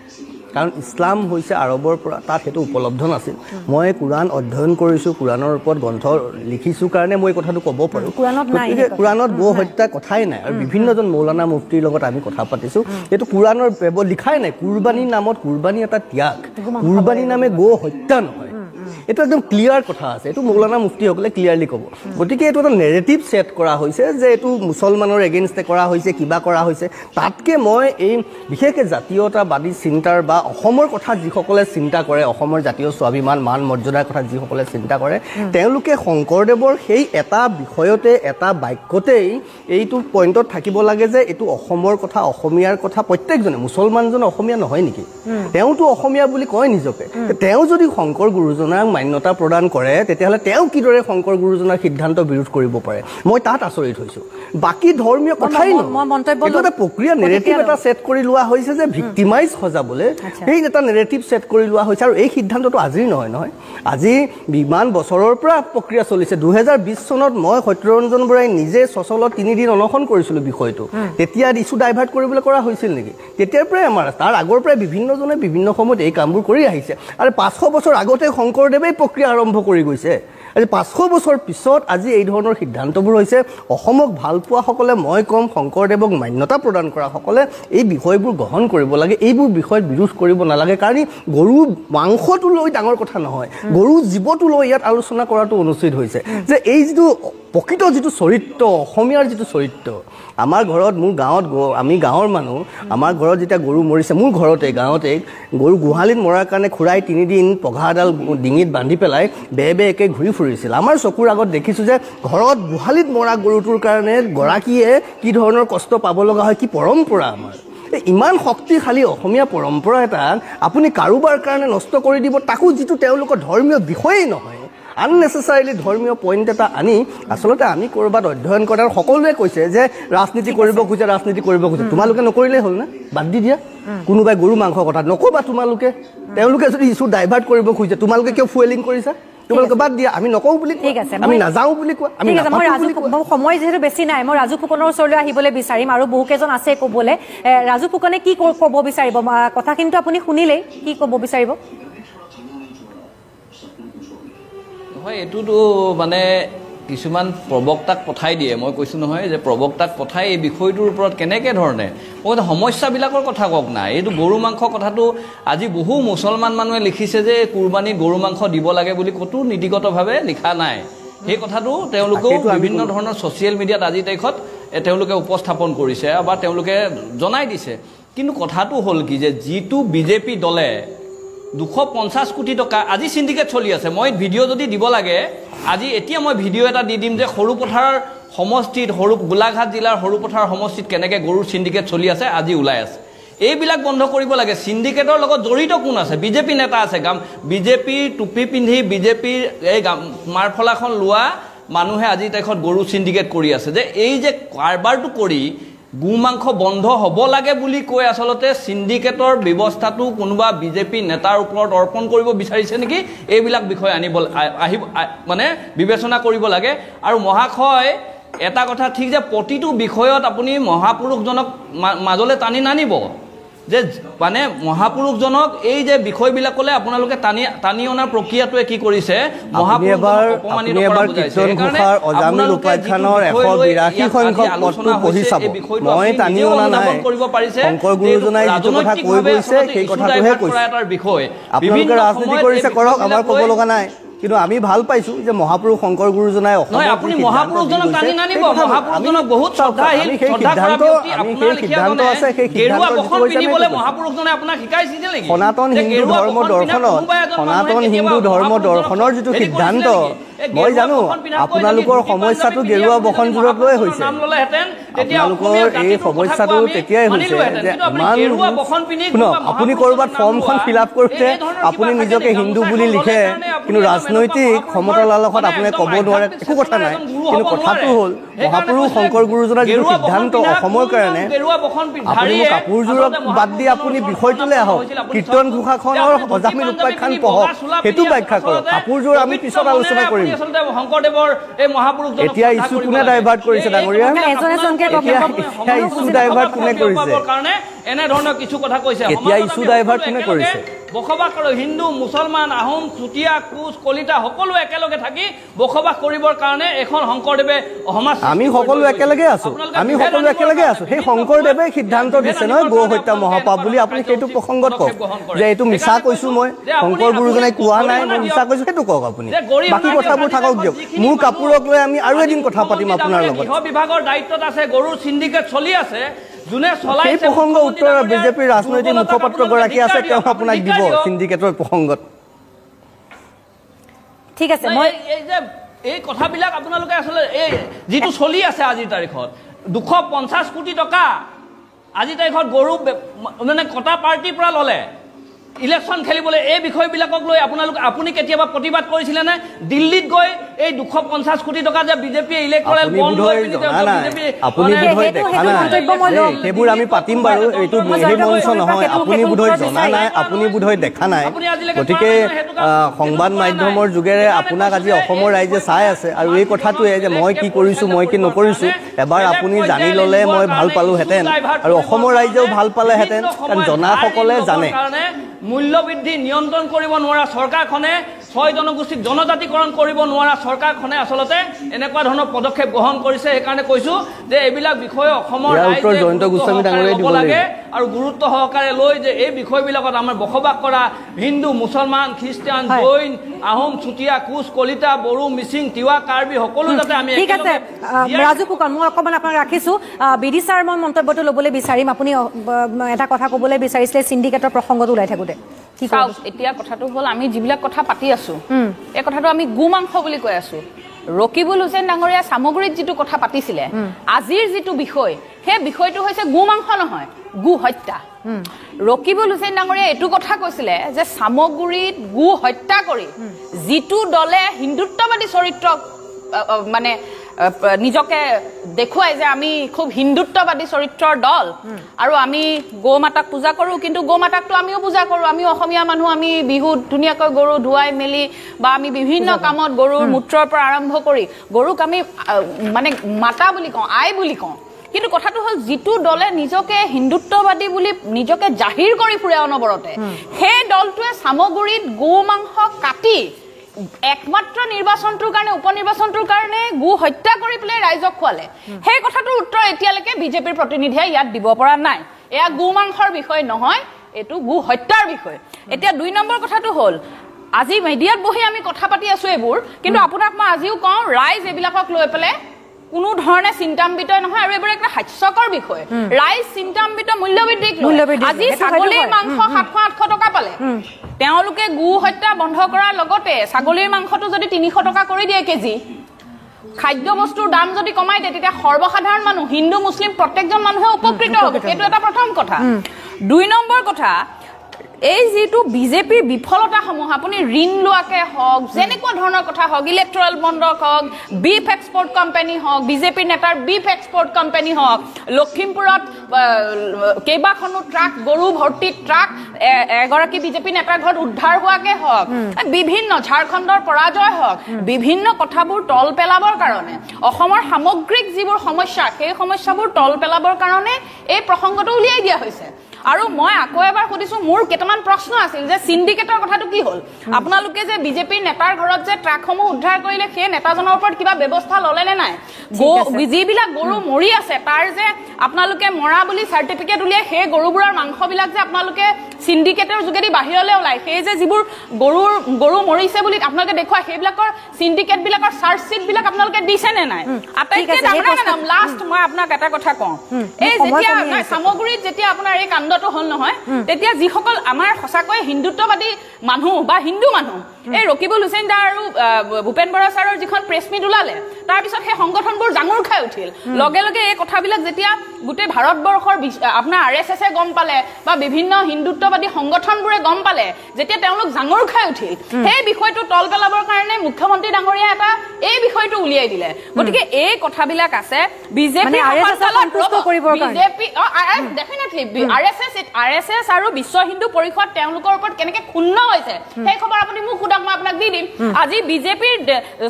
কাৰণ ইছলাম হৈছে আৰবৰ পৰা তাত সেইটো উপলব্ধ নাছিল মই কোৰাণ অধ্যয়ন কৰিছোঁ কোৰাণৰ ওপৰত গ্ৰন্থ লিখিছোঁ কাৰণে মই এই কথাটো ক'ব পাৰোঁ গতিকে কোৰাণত গৌ হত্যা কথাই নাই আৰু বিভিন্নজন মৌলানা মুফতিৰ লগত আমি কথা পাতিছোঁ এইটো কোৰাণৰ লিখাই নাই কুৰবানীৰ নামত কুৰবানী এটা ত্যাগ কুৰবানী নামে গৌ হত্যা নহয় এইটো একদম ক্লিয়াৰ কথা আছে এইটো মৌলানা মুফতিসকলে ক্লিয়াৰলি ক'ব গতিকে এইটো এটা নেৰেটিভ ছেট কৰা হৈছে যে এইটো মুছলমানৰ এগেইনষ্টে কৰা হৈছে কিবা কৰা হৈছে তাতকৈ মই এই বিশেষকৈ জাতীয়তাবাদী চিন্তাৰ বা অসমৰ কথা যিসকলে চিন্তা কৰে অসমৰ জাতীয় স্বাভিমান মান মৰ্যাদাৰ কথা যিসকলে চিন্তা কৰে তেওঁলোকে শংকৰদেৱৰ সেই এটা বিষয়তে এটা বাক্যতেই এইটো পইণ্টত থাকিব লাগে যে এইটো অসমৰ কথা অসমীয়াৰ কথা প্ৰত্যেকজনে মুছলমানজনে অসমীয়া নহয় নেকি তেওঁতো অসমীয়া বুলি কয় নিজকে তেওঁ যদি শংকৰ গুৰুজনাক মান্যতা প্ৰদান কৰে তেতিয়াহ'লে তেওঁ কিদৰে শংকৰ গুৰুজনাৰ সিদ্ধান্ত বিৰোধ কৰিব পাৰে মই তাত আচৰিত হৈছোঁ বাকী ধৰ্মীয় কথাই নহয় এটা প্ৰক্ৰিয়া নেৰেটিভ এটা ছেট কৰি লোৱা হৈছে যে ভিক্টিমাইজ সজাবলৈ সেই এটা নেৰেটিভ ছেট কৰি লোৱা হৈছে আৰু এই সিদ্ধান্তটো আজিৰ নহয় আজি ইমান বছৰৰ পৰা প্ৰক্ৰিয়া চলিছে 2020 চনত মই সত্যৰঞ্জন বৰাই নিজে সচলত 3 দিন অনশন কৰিছিলোঁ বিষয়টো তেতিয়া ইছ্যু ডাইভাৰ্ট কৰিবলৈ কৰা হৈছিল নেকি তেতিয়াৰ পৰাই আমাৰ তাৰ আগৰ পৰাই বিভিন্নজনে বিভিন্ন সময়ত এই কামবোৰ কৰি আহিছে আৰু 500 বছৰ আগতে শংকৰদেৱে প্ৰক্ৰিয়া আৰম্ভ কৰি গৈছে আজি 500 বছৰ পিছত আজি এই ধৰণৰ সিদ্ধান্তবোৰ হৈছে অসমক ভাল পোৱাসকলে মই কম শংকৰদেৱক মান্যতা প্ৰদান কৰাসকলে এই বিষয়বোৰ গ্ৰহণ কৰিব লাগে এইবোৰ বিষয়ত বিৰোধ কৰিব নালাগে কাৰণ গৰু মাংসটো লৈ ডাঙৰ কথা নহয় গৰু জীৱটো লৈ ইয়াত আলোচনা কৰাটো অনুচিত হৈছে যে এই যিটো প্ৰকৃত যিটো চৰিত্ৰ অসমীয়াৰ যিটো চৰিত্ৰ আমাৰ ঘৰত মোৰ গাঁৱত আমি গাঁৱৰ মানুহ আমাৰ ঘৰত যেতিয়া গৰু মৰিছে মোৰ ঘৰতে গাঁৱতে গৰু গোহালিত মৰাৰ কাৰণে খুৰাই 3 দিন পঘা এডাল ডিঙিত বান্ধি পেলাই বেকে ঘূৰি ফুৰিছিল আমাৰ চকুৰ আগত দেখিছোঁ যে ঘৰত গোহালিত মৰা গৰুটোৰ কাৰণে গৰাকীয়ে কি ধৰণৰ কষ্ট পাব লগা হয় কি পৰম্পৰা আমাৰ ইমান শক্তিশালী অসমীয়া পৰম্পৰা এটা আপুনি কাৰোবাৰ কাৰণে নষ্ট কৰি দিব তাকো যিটো তেওঁলোকৰ ধৰ্মীয় বিষয়েই নহয় আননেচেচাৰিলি ধৰ্মীয় পইণ্ট এটা আনি আচলতে আমি ক'ৰবাত অধ্যয়ন কৰাৰ সকলোৱে কৈছে যে ৰাজনীতি কৰিব খোজে তোমালোকে নকৰিলেই হ'ল না বাদ দি দিয়া কোনোবাই গৰু মাংসৰ কথা নক'বা তেওঁলোকে যদি ইছ্যু ডাইভাৰ্ট কৰিব খোজে তোমালোকে কিয় ফুৱেলিং কৰিছা তোমালোকে বাদ দিয়া আমি নকওঁ বুলি আমি নাযাওঁ বুলি কোৱা আমি সময় যিহেতু বেছি নাই মই ৰাজু ফুকনৰ ওচৰলৈ আহিবলৈ বিচাৰিম আৰু বহুকেইজন আছে ক'বলৈ ৰাজু ফুকনে কি ক'ব বিচাৰিব কথা কিন্তু আপুনি শুনিলেই কি ক'ব বিচাৰিব নহয় এইটোতো মানে কিছুমান প্ৰবক্তাক পঠাই দিয়ে মই কৈছোঁ নহয় যে প্ৰবক্তাক পঠাই এই বিষয়টোৰ ওপৰত কেনেকৈ ধৰণে মই সমস্যাবিলাকৰ কথা কওক নাই এইটো গৰু মাংস কথাটো আজি বহু মুছলমান মানুহে লিখিছে যে কুৰবানীত গৰু মাংস দিব লাগে বুলি ক'তো নীতিগতভাৱে লিখা নাই সেই কথাটো তেওঁলোকেও বিভিন্ন ধৰণৰ ছ'চিয়েল মিডিয়াত আজিৰ তাৰিখত তেওঁলোকে উপস্থাপন কৰিছে বা তেওঁলোকে জনাই দিছে কিন্তু কথাটো হ'ল কি যে যিটো বিজেপি দলে 250 কোটি টকা আজি সিন্ডিকেট চলি আছে মই ভিডিঅ' যদি দিব লাগে আজি এতিয়া মই ভিডিঅ' এটা দি দিম যে সৰুপথাৰ সমষ্টিত গোলাঘাট জিলাৰ সৰুপথাৰ সমষ্টিত কেনেকৈ গৰুৰ সিন্ডিকেট চলি আছে আজি ওলাই আছে এইবিলাক বন্ধ কৰিব লাগে সিন্ডিকেটৰ লগত জড়িত কোন আছে বিজেপি নেতা আছে বিজেপিৰ টুপি পিন্ধি বিজেপিৰ এই মাৰফলাখন লোৱা মানুহে আজি তাৰিখত গৰু সিন্ডিকেট কৰি আছে যে এই যে কাৰবাৰটো কৰি গু মাংস বন্ধ হ'ব লাগে বুলি কৈ আচলতে সিন্ডিকেটৰ ব্যৱস্থাটো কোনোবা বিজেপি নেতাৰ ওপৰত অৰ্পণ কৰিব বিচাৰিছে নেকি এইবিলাক বিষয় আহিব মানে বিবেচনা কৰিব লাগে আৰু মহাশয় এটা কথা ঠিক যে প্ৰতিটো বিষয়ত আপুনি মহাপুৰুষজনক মাজলৈ টানি নানিব যে মানে মহাপুৰুষজনক এই যে বিষয়বিলাকলৈ আপোনালোকে টানি অনাৰ প্ৰক্ৰিয়াটোৱে কি কৰিছে মহাপুৰুষজনক অপমানিত কৰা বুজাইছে সেইকাৰণে অজামিল উপাখ্যানৰ 182 সংখ্যক পদটো পঢ়ি চাব মই টানি অনা নাই কৰিব পাৰিছে শংকৰ গুৰুজনাই যিটো কথা কৈ গৈছে সেই কথাটোহে কৈছে এটাৰ বিষয় আপোনালোকে ৰাজনীতি কৰিছে কৰক আমাৰ ক'ব লগা নাই কিন্তু আমি ভাল পাইছোঁ যে মহাপুৰুষ শংকৰ গুৰুজনাই আপুনি মহাপুৰুষজনক টানি নানিব মহাপুৰুষজনক বহুত শ্ৰদ্ধাশীল শ্ৰদ্ধা কৰা ব্যক্তি আপোনাৰ লিখিয়া গেৰুৱা বসন পিন্ধিবলৈ মহাপুৰুষজনে আপোনাক শিকাইছিল নেকি সনাতন হিন্দু ধৰ্ম দৰ্শনৰ যিটো সিদ্ধান্ত মই জানো আপোনালোকৰ সমস্যাটো গেৰুৱা বসনযোৰত লৈ হৈছে আপোনালোকৰ এই সমস্যাটো তেতিয়াই হৈছে যে ইমান আপুনি ক'ৰবাত ফৰ্মখন ফিল আপ কৰোঁতে আপুনি নিজকে হিন্দু বুলি লিখে কিন্তু ৰাজনৈতিক ক্ষমতা লালসত আপুনি ক'ব নোৱাৰে একো কথা নাই কিন্তু কথাটো হ'ল মহাপুৰুষ শংকৰ গুৰুজনাৰ যিটো সিদ্ধান্ত অসমৰ কাৰণে আপুনি কাপোৰযোৰক বাদ দি আপুনি বিষয়টোলৈ আহক কীৰ্তন ঘোষাখনৰ অজামিল উপাখ্যান পঢ়ক সেইটো ব্যাখ্যা কৰক কাপোৰযোৰ আমি পিছত আলোচনা কৰিম এতিয়া ইছ্যু কোনে ডাইভাৰ্ট কৰিছে ডাঙৰীয়া ইছ্যু ডাইভাৰ্ট কোনে কৰিছে এনেধৰণৰ কিছু কথা কৈছে এতিয়া ইছ্যু ডাইভাৰ্ট কোনে কৰিছে বসবাস কৰে হিন্দু মুছলমান আহোম চুতীয়া কোচ কলিতা সকলো একেলগে থাকি বসবাস কৰিবৰ কাৰণে এখন শংকৰদেৱে সমাজ আমি সকলো একেলগে আছোঁ সেই শংকৰদেৱে সিদ্ধান্ত দিছে নহয় গো হত্যা মহাপাপ বুলি আপুনি সেইটো প্ৰসংগত কওক যে এইটো মিছা কৈছোঁ মই শংকৰ গুৰুজনাই কোৱা নাই মই মিছা কৈছোঁ সেইটো কওক আপুনি বাকী কথাবোৰ থাকক দিয়ক মোৰ কাপোৰক লৈ আমি আৰু এদিন কথা পাতিম আপোনাৰ লগত বিভাগৰ দায়িত্বত আছে গৰুৰ সিন্ডিকেট চলি আছে যোনে চলাই এই প্ৰসংগ উত্তৰ বিজেপিৰ ৰাজনৈতিক মুখপাত্ৰগৰাকী আছে তেওঁ আপোনাক দিব সিন্ডিকেটৰ প্ৰসংগত ঠিক আছে মই এই কথাবিলাক আপোনালোকে আচলতে এই যিটো চলি আছে আজিৰ তাৰিখত 250 কোটি টকা আজিৰ তাৰিখত গৰু মানে কটা পাৰ্টিৰ পৰা ল'লে ইলেকশ্যন খেলিবলৈ এই বিষয়বিলাকক লৈ আপুনি কেতিয়াবা প্ৰতিবাদ কৰিছিলে নে দিল্লীত গৈ এই 250 কোটি টকা যে বিজেপিয়ে ইলেক্টৰেল বণ্ড লৈ আপুনি বোধহয় দেখা নাই সেইবোৰ আমি পাতিম বাৰু এইটো সেই মঞ্চ নহয় আপুনি বোধহয় জনা নাই আপুনি বোধহয় দেখা নাই গতিকে সংবাদ মাধ্যমৰ যোগেৰে আপোনাক আজি অসমৰ ৰাইজে চাই আছে আৰু এই কথাটোৱে যে মই কি কৰিছোঁ মই কি নকৰিছোঁ এবাৰ আপুনি জানি ল'লে মই ভাল পালোহেঁতেন আৰু অসমৰ ৰাইজেও ভাল পালেহেঁতেন কাৰণ জনাসকলে জানে মূল্যবৃদ্ধি নিয়ন্ত্ৰণ কৰিব নোৱাৰা চৰকাৰখনে 6 জনগোষ্ঠীক জনজাতিকৰণ কৰিব নোৱাৰা চৰকাৰখনে আচলতে এনেকুৱা ধৰণৰ পদক্ষেপ গ্ৰহণ কৰিছে সেইকাৰণে কৈছোঁ যে এইবিলাক বিষয় অসমৰ ৰাইজে ল'ব লাগে আৰু গুৰুত্ব সহকাৰে লৈ যে এই বিষয়বিলাকত আমাৰ বসবাস কৰা হিন্দু মুছলমান খ্ৰীষ্টান জৈন আহোম চুতীয়া কোচ কলিতা বড়ো মিচিং তিৱা কাৰ্বি সকলো যাতে আমি ঠিক আছে ৰাজু ফুকন মই অকণমান আপোনাক ৰাখিছোঁ বিডি ছাৰ মই মন্তব্যটো ল'বলৈ বিচাৰিম আপুনি এটা কথা ক'বলৈ বিচাৰিছিলে সিন্ডিকেটৰ প্ৰসংগটো ওলাই থাকোঁতে এতিয়া কথাটো হ'ল আমি যিবিলাক কথা পাতি আছো এই কথাটো আমি গো মাংস বুলি কৈ আছো ৰকিবুল হুছেইন ডাঙৰীয়া সামগ্ৰীত যিটো কথা পাতিছিলে আজিৰ যিটো বিষয় সেই বিষয়টো হৈছে গো মাংস নহয় গো হত্যা ৰকিবুল হুছেইন ডাঙৰীয়া এইটো কথা কৈছিলে যে সামগ্ৰীত গো হত্যা কৰি যিটো দলে হিন্দুত্ববাদী চৰিত্ৰ মানে নিজকে দেখুৱাই যে আমি খুব হিন্দুত্ববাদী চৰিত্ৰৰ দল আৰু আমি গো মাতাক পূজা কৰোঁ কিন্তু গো মাতাকটো আমিও পূজা কৰোঁ আমি অসমীয়া মানুহ আমি বিহুত ধুনীয়াকৈ গৰু ধুৱাই মেলি বা আমি বিভিন্ন কামত গৰুৰ মূত্ৰৰ পৰা আৰম্ভ কৰি গৰুক আমি মানে মাতা বুলি কওঁ আই বুলি কওঁ কিন্তু কথাটো হ'ল যিটো দলে নিজকে হিন্দুত্ববাদী বুলি নিজকে জাহিৰ কৰি ফুৰে অনবৰতে সেই দলটোৱে সামগ্ৰীত গো মাংস কাটি একমাত্ৰ নিৰ্বাচনটোৰ কাৰণে উপনিৰ্বাচনটোৰ কাৰণে গো হত্যা কৰি পেলাই ৰাইজক খোৱালে সেই কথাটোৰ উত্তৰ এতিয়ালৈকে বিজেপিৰ প্ৰতিনিধিয়ে ইয়াত দিব পৰা নাই এয়া গো মাংসৰ বিষয় নহয় এইটো গো হত্যাৰ বিষয় এতিয়া 2 নম্বৰ কথাটো হ'ল আজি মিডিয়াত বহি আমি কথা পাতি আছো এইবোৰ কিন্তু আপোনাক মই আজিও কওঁ ৰাইজ এইবিলাকক লৈ পেলাই কোনো ধৰণে চিন্তাম্বিত নহয় আৰু এইবোৰ একটা হাস্যকৰ বিষয় ৰাইজ চিন্তাম্বিত মূল্যবৃদ্ধিক আজি ছাগলীৰ মাংস 700-800 টকা পালে তেওঁলোকে গো হত্যা বন্ধ কৰাৰ লগতে ছাগলীৰ মাংসটো যদি 300 টকা কৰি দিয়ে কেজি খাদ্য বস্তুৰ দাম যদি কমাই দিয়ে তেতিয়া সৰ্বসাধাৰণ মানুহ হিন্দু মুছলিম প্ৰত্যেকজন মানুহে উপকৃত হ'ব এইটো এটা প্ৰথম কথা 2 নম্বৰ কথা এই যেটো বিজেপিৰ বিফলতাসমূহ আপুনি ঋণ লোৱাকে হওক যেনেকুৱা ধৰণৰ কথা হওক ইলেক্ট্ৰল বণ্ডক হওক বিফ এক্সপৰ্ট কোম্পানী হওক বিজেপিৰ নেতাৰ বিফ এক্সপৰ্ট কোম্পানী হওক লখিমপুৰত কেইবাখনো ট্ৰাক গৰু ভৰ্তি ট্ৰাক এগৰাকী বিজেপি নেতাৰ ঘৰত উদ্ধাৰ হোৱাকে হওক বিভিন্ন ঝাৰখণ্ডৰ পৰাজয় হওক বিভিন্ন কথাবোৰ তল পেলাবৰ কাৰণে অসমৰ সামগ্ৰিক যিবোৰ সমস্যা সেই সমস্যাবোৰ তল পেলাবৰ কাৰণে এই প্ৰসংগটো উলিয়াই দিয়া হৈছে আৰু মই আকৌ এবাৰ সুধিছো মোৰ কেইটামান প্ৰশ্ন আছিল যে সিন্ডিকেটৰ কথাটো কি হ'ল আপোনালোকে যে বিজেপিৰ নেতাৰ ঘৰত যে ট্ৰাকসমূহ উদ্ধাৰ কৰিলে সেই নেতাজনৰ ওপৰত কিবা ব্যৱস্থা ললে নে নাই যিবিলাক গৰু মৰি আছে তাৰ যে আপোনালোকে মৰা বুলি চাৰ্টিফিকেট উলিয়াই সেই গৰুবোৰৰ মাংসবিলাক যে আপোনালোকে সিন্ডিকেটৰ যোগেদি বাহিৰলৈ ওলাই সেই যে যিবোৰ গৰু মৰিছে বুলি আপোনালোকে দেখুৱাই সেইবিলাকৰ সিন্ডিকেট বিলাকৰ চাৰ্জশিট বিলাক আপোনালোকে দিছে নে নাই আটাইতকৈ ডাঙৰ লাষ্ট মই আপোনাক এটা কথা কওঁ এই যেতিয়া সামগ্ৰীত যেতিয়া আপোনাৰ এই কাণ্ডটো হল নহয় তেতিয়া যিসকল আমাৰ সঁচাকৈ হিন্দুত্ববাদী মানুহ বা হিন্দু মানুহ এই ৰকিবুল হুছেইন দা আৰু ভূপেন বৰা ছাৰৰ যিখন প্ৰেছ মিট ওলালে তাৰপিছত সেই সংগঠনবোৰ জাঙুৰ খাই উঠিল লগে লগে এই কথাবিলাক যেতিয়া গোটেই ভাৰতবৰ্ষৰ আপোনাৰ RSS গম পালে বা বিভিন্ন হিন্দুত্ববাদী সংগঠনবোৰে গম পালে যেতিয়া তেওঁলোক জাঙুৰ খাই উঠিল সেই বিষয়টো তল পেলাবৰ কাৰণে মুখ্যমন্ত্ৰী ডাঙৰীয়া এটা এই বিষয়টো উলিয়াই দিলে গতিকে এই কথাবিলাক আছে বিজেপি ডেফিনেটলি RSS আৰু বিশ্ব হিন্দু পৰিষদ তেওঁলোকৰ ওপৰত কেনেকে ক্ষুণ্ণ হৈছে সেই খবৰ আপুনি মোক সুধক মই আপোনাক দি দিম আজি বিজেপিৰ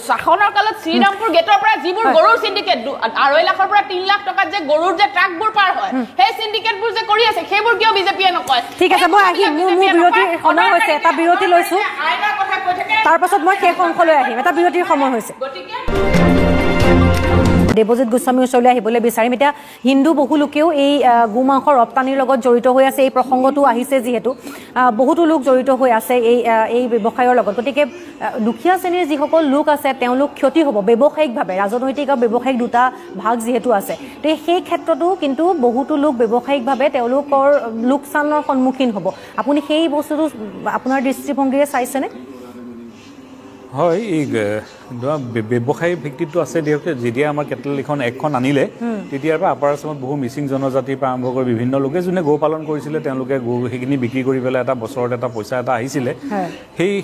শাসনৰ কালত শ্ৰীৰামপুৰ গেটৰ পৰা যিবোৰ গৰুৰ সিন্ডিকেট 2.5 লাখৰ পৰা 3 লাখ টকাত যে গৰুৰ যে ট্ৰাকবোৰ পাৰ হয় সেই সিন্ডিকেটবোৰ যে কৰি আছে সেইবোৰ কিয় বিজেপিয়ে নকয় ঠিক আছে মই আহিম মোৰ বিৰতিৰ সময় হৈছে এটা বিৰতি লৈছো তাৰ পাছত মই শেষ অংশলৈ আহিম এটা বিৰতিৰ সময় হৈছে দেৱজিৎ গোস্বামীৰ ওচৰলৈ আহিবলৈ বিচাৰিম এতিয়া হিন্দু বহু লোকেও এই গোমাংসৰ ৰপ্তানিৰ লগত জড়িত হৈ আছে এই প্ৰসংগটো আহিছে যিহেতু বহুতো লোক জড়িত হৈ আছে এই ব্যৱসায়ৰ লগত গতিকে দুখীয়া শ্ৰেণীৰ যিসকল লোক আছে তেওঁলোক ক্ষতি হ'ব ব্যৱসায়িকভাৱে ৰাজনৈতিক আৰু ব্যৱসায়িক দুটা ভাগ যিহেতু আছে তো সেই ক্ষেত্ৰতো কিন্তু বহুতো লোক ব্যৱসায়িকভাৱে তেওঁলোকৰ লোকচানৰ সন্মুখীন হ'ব আপুনি সেই বস্তুটো আপোনাৰ দৃষ্টিভংগীৰে চাইছেনে হয় এই ব্যৱসায়িক ভিত্তিটো আছে যেতিয়া আমাৰ কেটেল এখন আনিলে তেতিয়াৰ পৰা আপাৰ আছামত বহু মিচিং জনজাতিৰ পৰা আৰম্ভ কৰি বিভিন্ন লোকে যোনে গো পালন কৰিছিলে তেওঁলোকে গৰু সেইখিনি বিক্ৰী কৰি পেলাই এটা বছৰত এটা পইচা এটা আহিছিলে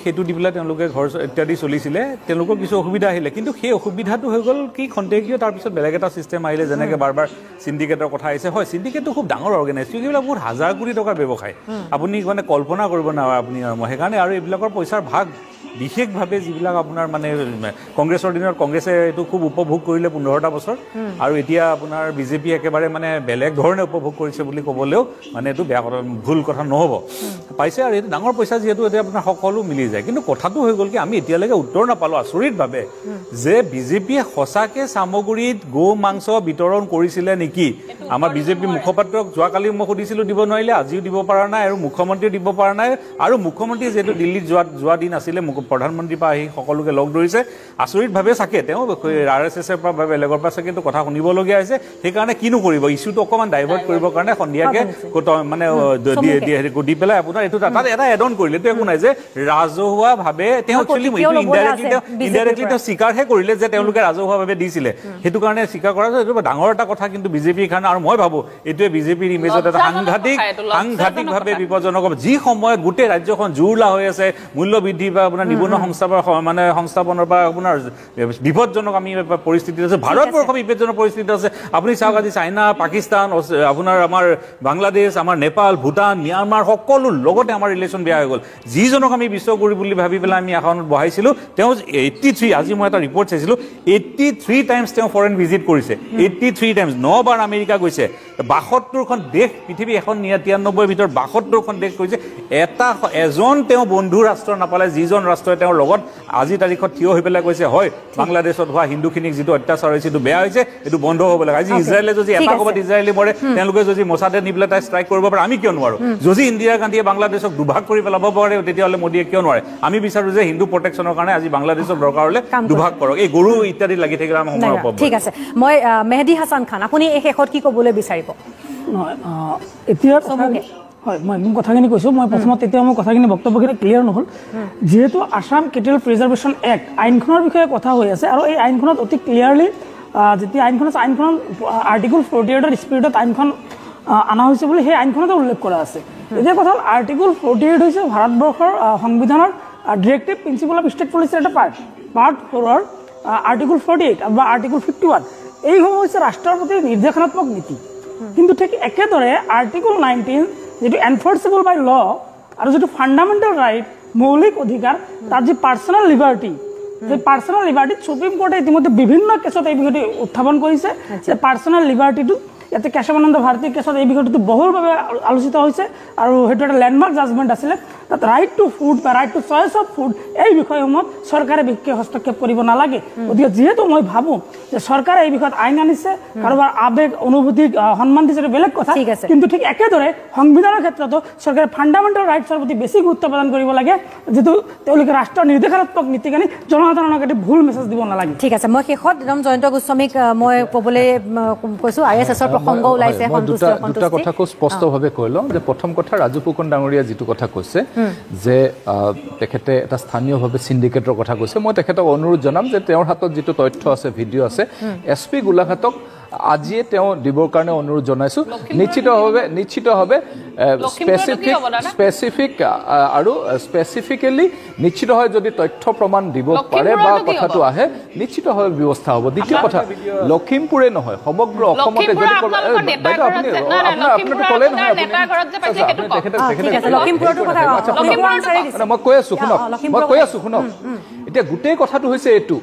সেইটো দি পেলাই তেওঁলোকে ঘৰ ইত্যাদি চলিছিলে তেওঁলোকৰ কিছু অসুবিধা আহিলে কিন্তু সেই অসুবিধাটো হৈ গ'ল কি খন্তেকীয় তাৰপিছত বেলেগ এটা ছিষ্টেম আহিলে যেনেকৈ বাৰ সিন্ডিকেটৰ কথা আহিছে হয় সিন্ডিকেটটো খুব ডাঙৰ অৰ্গেনাইজ এইবিলাক বহুত হাজাৰ কোটি টকাৰ ব্যৱসায় আপুনি মানে কল্পনা কৰিব নোৱাৰে আপুনি মই সেইকাৰণে আৰু এইবিলাকৰ পইচাৰ ভাগ বিশেষভাৱে যিবিলাক আপোনাৰ মানে কংগ্ৰেছৰ দিনত কংগ্ৰেছে এইটো খুব উপভোগ কৰিলে 15টা বছৰ আৰু এতিয়া আপোনাৰ বিজেপি একেবাৰে মানে বেলেগ ধৰণে উপভোগ কৰিছে বুলি ক'বলৈও মানে এইটো বেয়া কথা ভুল কথা নহ'ব পাইছে আৰু এইটো ডাঙৰ পইচা যিহেতু এতিয়া আপোনাৰ সকলো মিলি যায় কিন্তু কথাটো হৈ গ'ল কি আমি এতিয়ালৈকে উত্তৰ নাপালোঁ আচৰিতভাৱে যে বিজেপিয়ে সঁচাকৈ চামগুৰিত গো মাংস বিতৰণ কৰিছিলে নেকি আমাৰ বিজেপি মুখপাত্ৰক যোৱাকালি মই সুধিছিলোঁ দিব নোৱাৰিলে আজিও দিব পৰা নাই আৰু মুখ্যমন্ত্ৰীয়ে দিব পৰা নাই আৰু মুখ্যমন্ত্ৰীয়ে যিহেতু দিল্লীত যোৱা দিন আছিলে প্ৰধানমন্ত্ৰীৰ পৰা আহি সকলোকে লগ ধৰিছে আচৰিতভাৱে চাগে তেওঁ RSSৰ পৰা বা বেলেগৰ পৰা চাগে কথা শুনিবলগীয়া হৈছে সেইকাৰণে কিনো কৰিব ইছ্যুটো অকণমান ডাইভাৰ্ট কৰিবৰ কাৰণে সন্ধিয়াকৈ মানে দি পেলাই আপোনাৰ এইটো তাত এটা এড অন কৰিলে এইটো একো নাই যে ৰাজহুৱাভাৱে তেওঁ একচুৱেলি ইনডাইৰেক্টলি তেওঁ স্বীকাৰহে কৰিলে যে তেওঁলোকে ৰাজহুৱাভাৱে দিছিলে সেইটো কাৰণে স্বীকাৰ কৰা এইটো ডাঙৰ এটা কথা কিন্তু বিজেপিৰ কাৰণে আৰু মই ভাবোঁ এইটোৱে বিজেপিৰ ইমেজত এটা সাংঘাতিকভাৱে বিপদজনক হ'ব যি সময়ত গোটেই ৰাজ্যখন জুৰুলা হৈ আছে মূল্য বৃদ্ধি বা আপোনাৰ নিবনুৱা সংস্থাপনৰ পৰা আপোনাৰ বিপদজনক আমি পৰিস্থিতিত আছে ভাৰতবৰ্ষ বিপদজনক পৰিস্থিতিত আছে আপুনি চাওক আজি চাইনা পাকিস্তান আপোনাৰ আমাৰ বাংলাদেশ আমাৰ নেপাল ভূটান ম্যানমাৰ সকলো লগতে আমাৰ ৰিলেশ্যন বেয়া হৈ গ'ল যিজনক আমি বিশ্বগুৰু বুলি ভাবি পেলাই আমি আসনত বহাইছিলোঁ তেওঁ 83 আজি মই এটা ৰিপৰ্ট চাইছিলোঁ 83 টাইমছ তেওঁ ফৰেইন ভিজিট কৰিছে 83 টাইমছ 9 বাৰ আমেৰিকা গৈছে 72খন দেশ পৃথিৱী 193 ভিতৰত 72খন দেশ কৰিছে এজন তেওঁ বন্ধু ৰাষ্ট্ৰ নাপালে যিজন ৰাষ্ট্ৰই তেওঁৰ লগত আজি তাৰিখত থিয় হৈ পেলাই কৈছে হয় বাংলাদেশত হোৱা হিন্দুখিনিক যিটো অত্যাচাৰ হৈছে এইটো বেয়া হৈছে এইটো বন্ধ হ'ব লাগে আজি ইজৰাইলে যদি এটা ক'ৰবাত ইজৰাইলি মৰে তেওঁলোকে যদি মোছাদে নি পেলাই তাই ষ্ট্ৰাইক কৰিব পাৰে আমি কিয় নোৱাৰোঁ যদি ইন্দিৰা গান্ধীয়ে বাংলাদেশক দুভাগ কৰি পেলাব পাৰে তেতিয়াহ'লে মোদীয়ে কিয় নোৱাৰে আমি বিচাৰোঁ যে হিন্দু প্ৰটেকশ্যনৰ কাৰণে আজি বাংলাদেশক দৰকাৰ হ'লে দুভাগ কৰক এই গৰু ইত্যাদি লাগি থাকিলে আমাৰ সময় পাব ঠিক আছে মই মেহদী হাছান খান আপুনি এই শেষত কি ক'বলৈ বিচাৰিব নহয় এতিয়া হয় মই মোৰ কথাখিনি কৈছোঁ মই প্ৰথমত তেতিয়া মোৰ কথাখিনি বক্তব্যখিনি ক্লিয়াৰ নহ'ল যিহেতু আছাম কেটেল প্ৰিজাৰ্ভেশ্যন এক্ট আইনখনৰ বিষয়ে কথা হৈ আছে আৰু এই আইনখনত অতি ক্লিয়াৰলি যেতিয়া আইনখন আৰ্টিকল 48ৰ স্পিৰিটত আইনখন অনা হৈছে বুলি সেই আইনখনতে উল্লেখ কৰা আছে এতিয়া কথা হ'ল আৰ্টিকল 48 হৈছে ভাৰতবৰ্ষৰ সংবিধানৰ ডিৰেক্টিভ প্ৰিন্সিপল অফ ষ্টেট পলিচিৰ এটা পাৰ্ট 4ৰ আৰ্টিকল 48 বা আৰ্টিকল 51 এইসমূহ হৈছে ৰাষ্ট্ৰৰ প্ৰতি নিৰ্দেশনাত্মক নীতি কিন্তু ঠিক একেদৰে আৰ্টিকল 19 যেটো এনফৰ্সেবল বাই ল আৰু যেটো ফান্ডামেন্টাল ৰাইট মৌলিক অধিকাৰ তাৰ যে পাৰ্সোনাল লিবাৰ্টি সেই পাৰ্সোনাল লিবাৰ্টি সুপ্ৰিম কোৰ্টে ইতিমধ্যে বিভিন্ন কেছত এই বিষয়টি উত্থাপন কৰিছে যে পাৰ্সোনাল লিবাৰ্টিটো ইয়াতে কেশৱানন্দ ভাৰতীৰ কেছত এই বিষয়টো বহুলভাৱে আলোচিত হৈছে আৰু সেইটো এটা লেণ্ডমাৰ্ক জাজমেণ্ট আছিলে তাত ৰাইট টু ফুড বা right to choice of food এই বিষয়সমূহত চৰকাৰে বিশেষ হস্তক্ষেপ কৰিব নালাগে গতিকে যিহেতু মই ভাবোঁ যে চৰকাৰে এই বিষয়ত আইন আনিছে কাৰোবাৰ আৱেগ অনুভূতিক সন্মান দিছে বেলেগ কথা কিন্তু ঠিক একেদৰে সংবিধানৰ ক্ষেত্ৰতো চৰকাৰে ফাণ্ডামেণ্টেল ৰাইটছৰ প্ৰতি বেছি গুৰুত্ব প্ৰদান কৰিব লাগে যিটো তেওঁলোকে ৰাষ্ট্ৰৰ নিৰ্দেশনাত্মক নীতি কানি জনসাধাৰণক এটি ভুল মেছেজ দিব নালাগে ঠিক আছে মই শেষত একদম জয়ন্ত গোস্বামীক মই ক'বলৈ কৈছোঁ RSSৰ প্ৰসংগ ওলাইছে দুটা কথা খুব স্পষ্টভাৱে কৈ লওঁ যে প্ৰথম কথা ৰাজু ফুকন ডাঙৰীয়া যিটো কথা কৈছে যে তেখেতে এটা স্থানীয়ভাৱে চিণ্ডিকেটৰ কথা কৈছে মই তেখেতক অনুৰোধ জনাম যে তেওঁৰ হাতত যিটো তথ্য আছে ভিডিঅ' আছে SP গোলাঘাটক আজিয়ে তেওঁ দিবৰ কাৰণে অনুৰোধ জনাইছোঁ নিশ্চিতভাৱে স্পেচিফিক আৰু স্পেচিফিকেলি নিশ্চিত হয় যদি তথ্য প্ৰমাণ দিব পাৰে বা কথাটো আহে নিশ্চিতভাৱে ব্যৱস্থা হ'ব দ্বিতীয় কথা লখিমপুৰে নহয় সমগ্ৰ অসমতে যদি বাইদেউ আপুনি আপোনাৰতো ক'লে নহয় মই কৈ আছোঁ শুনক এতিয়া গোটেই কথাটো হৈছে এইটো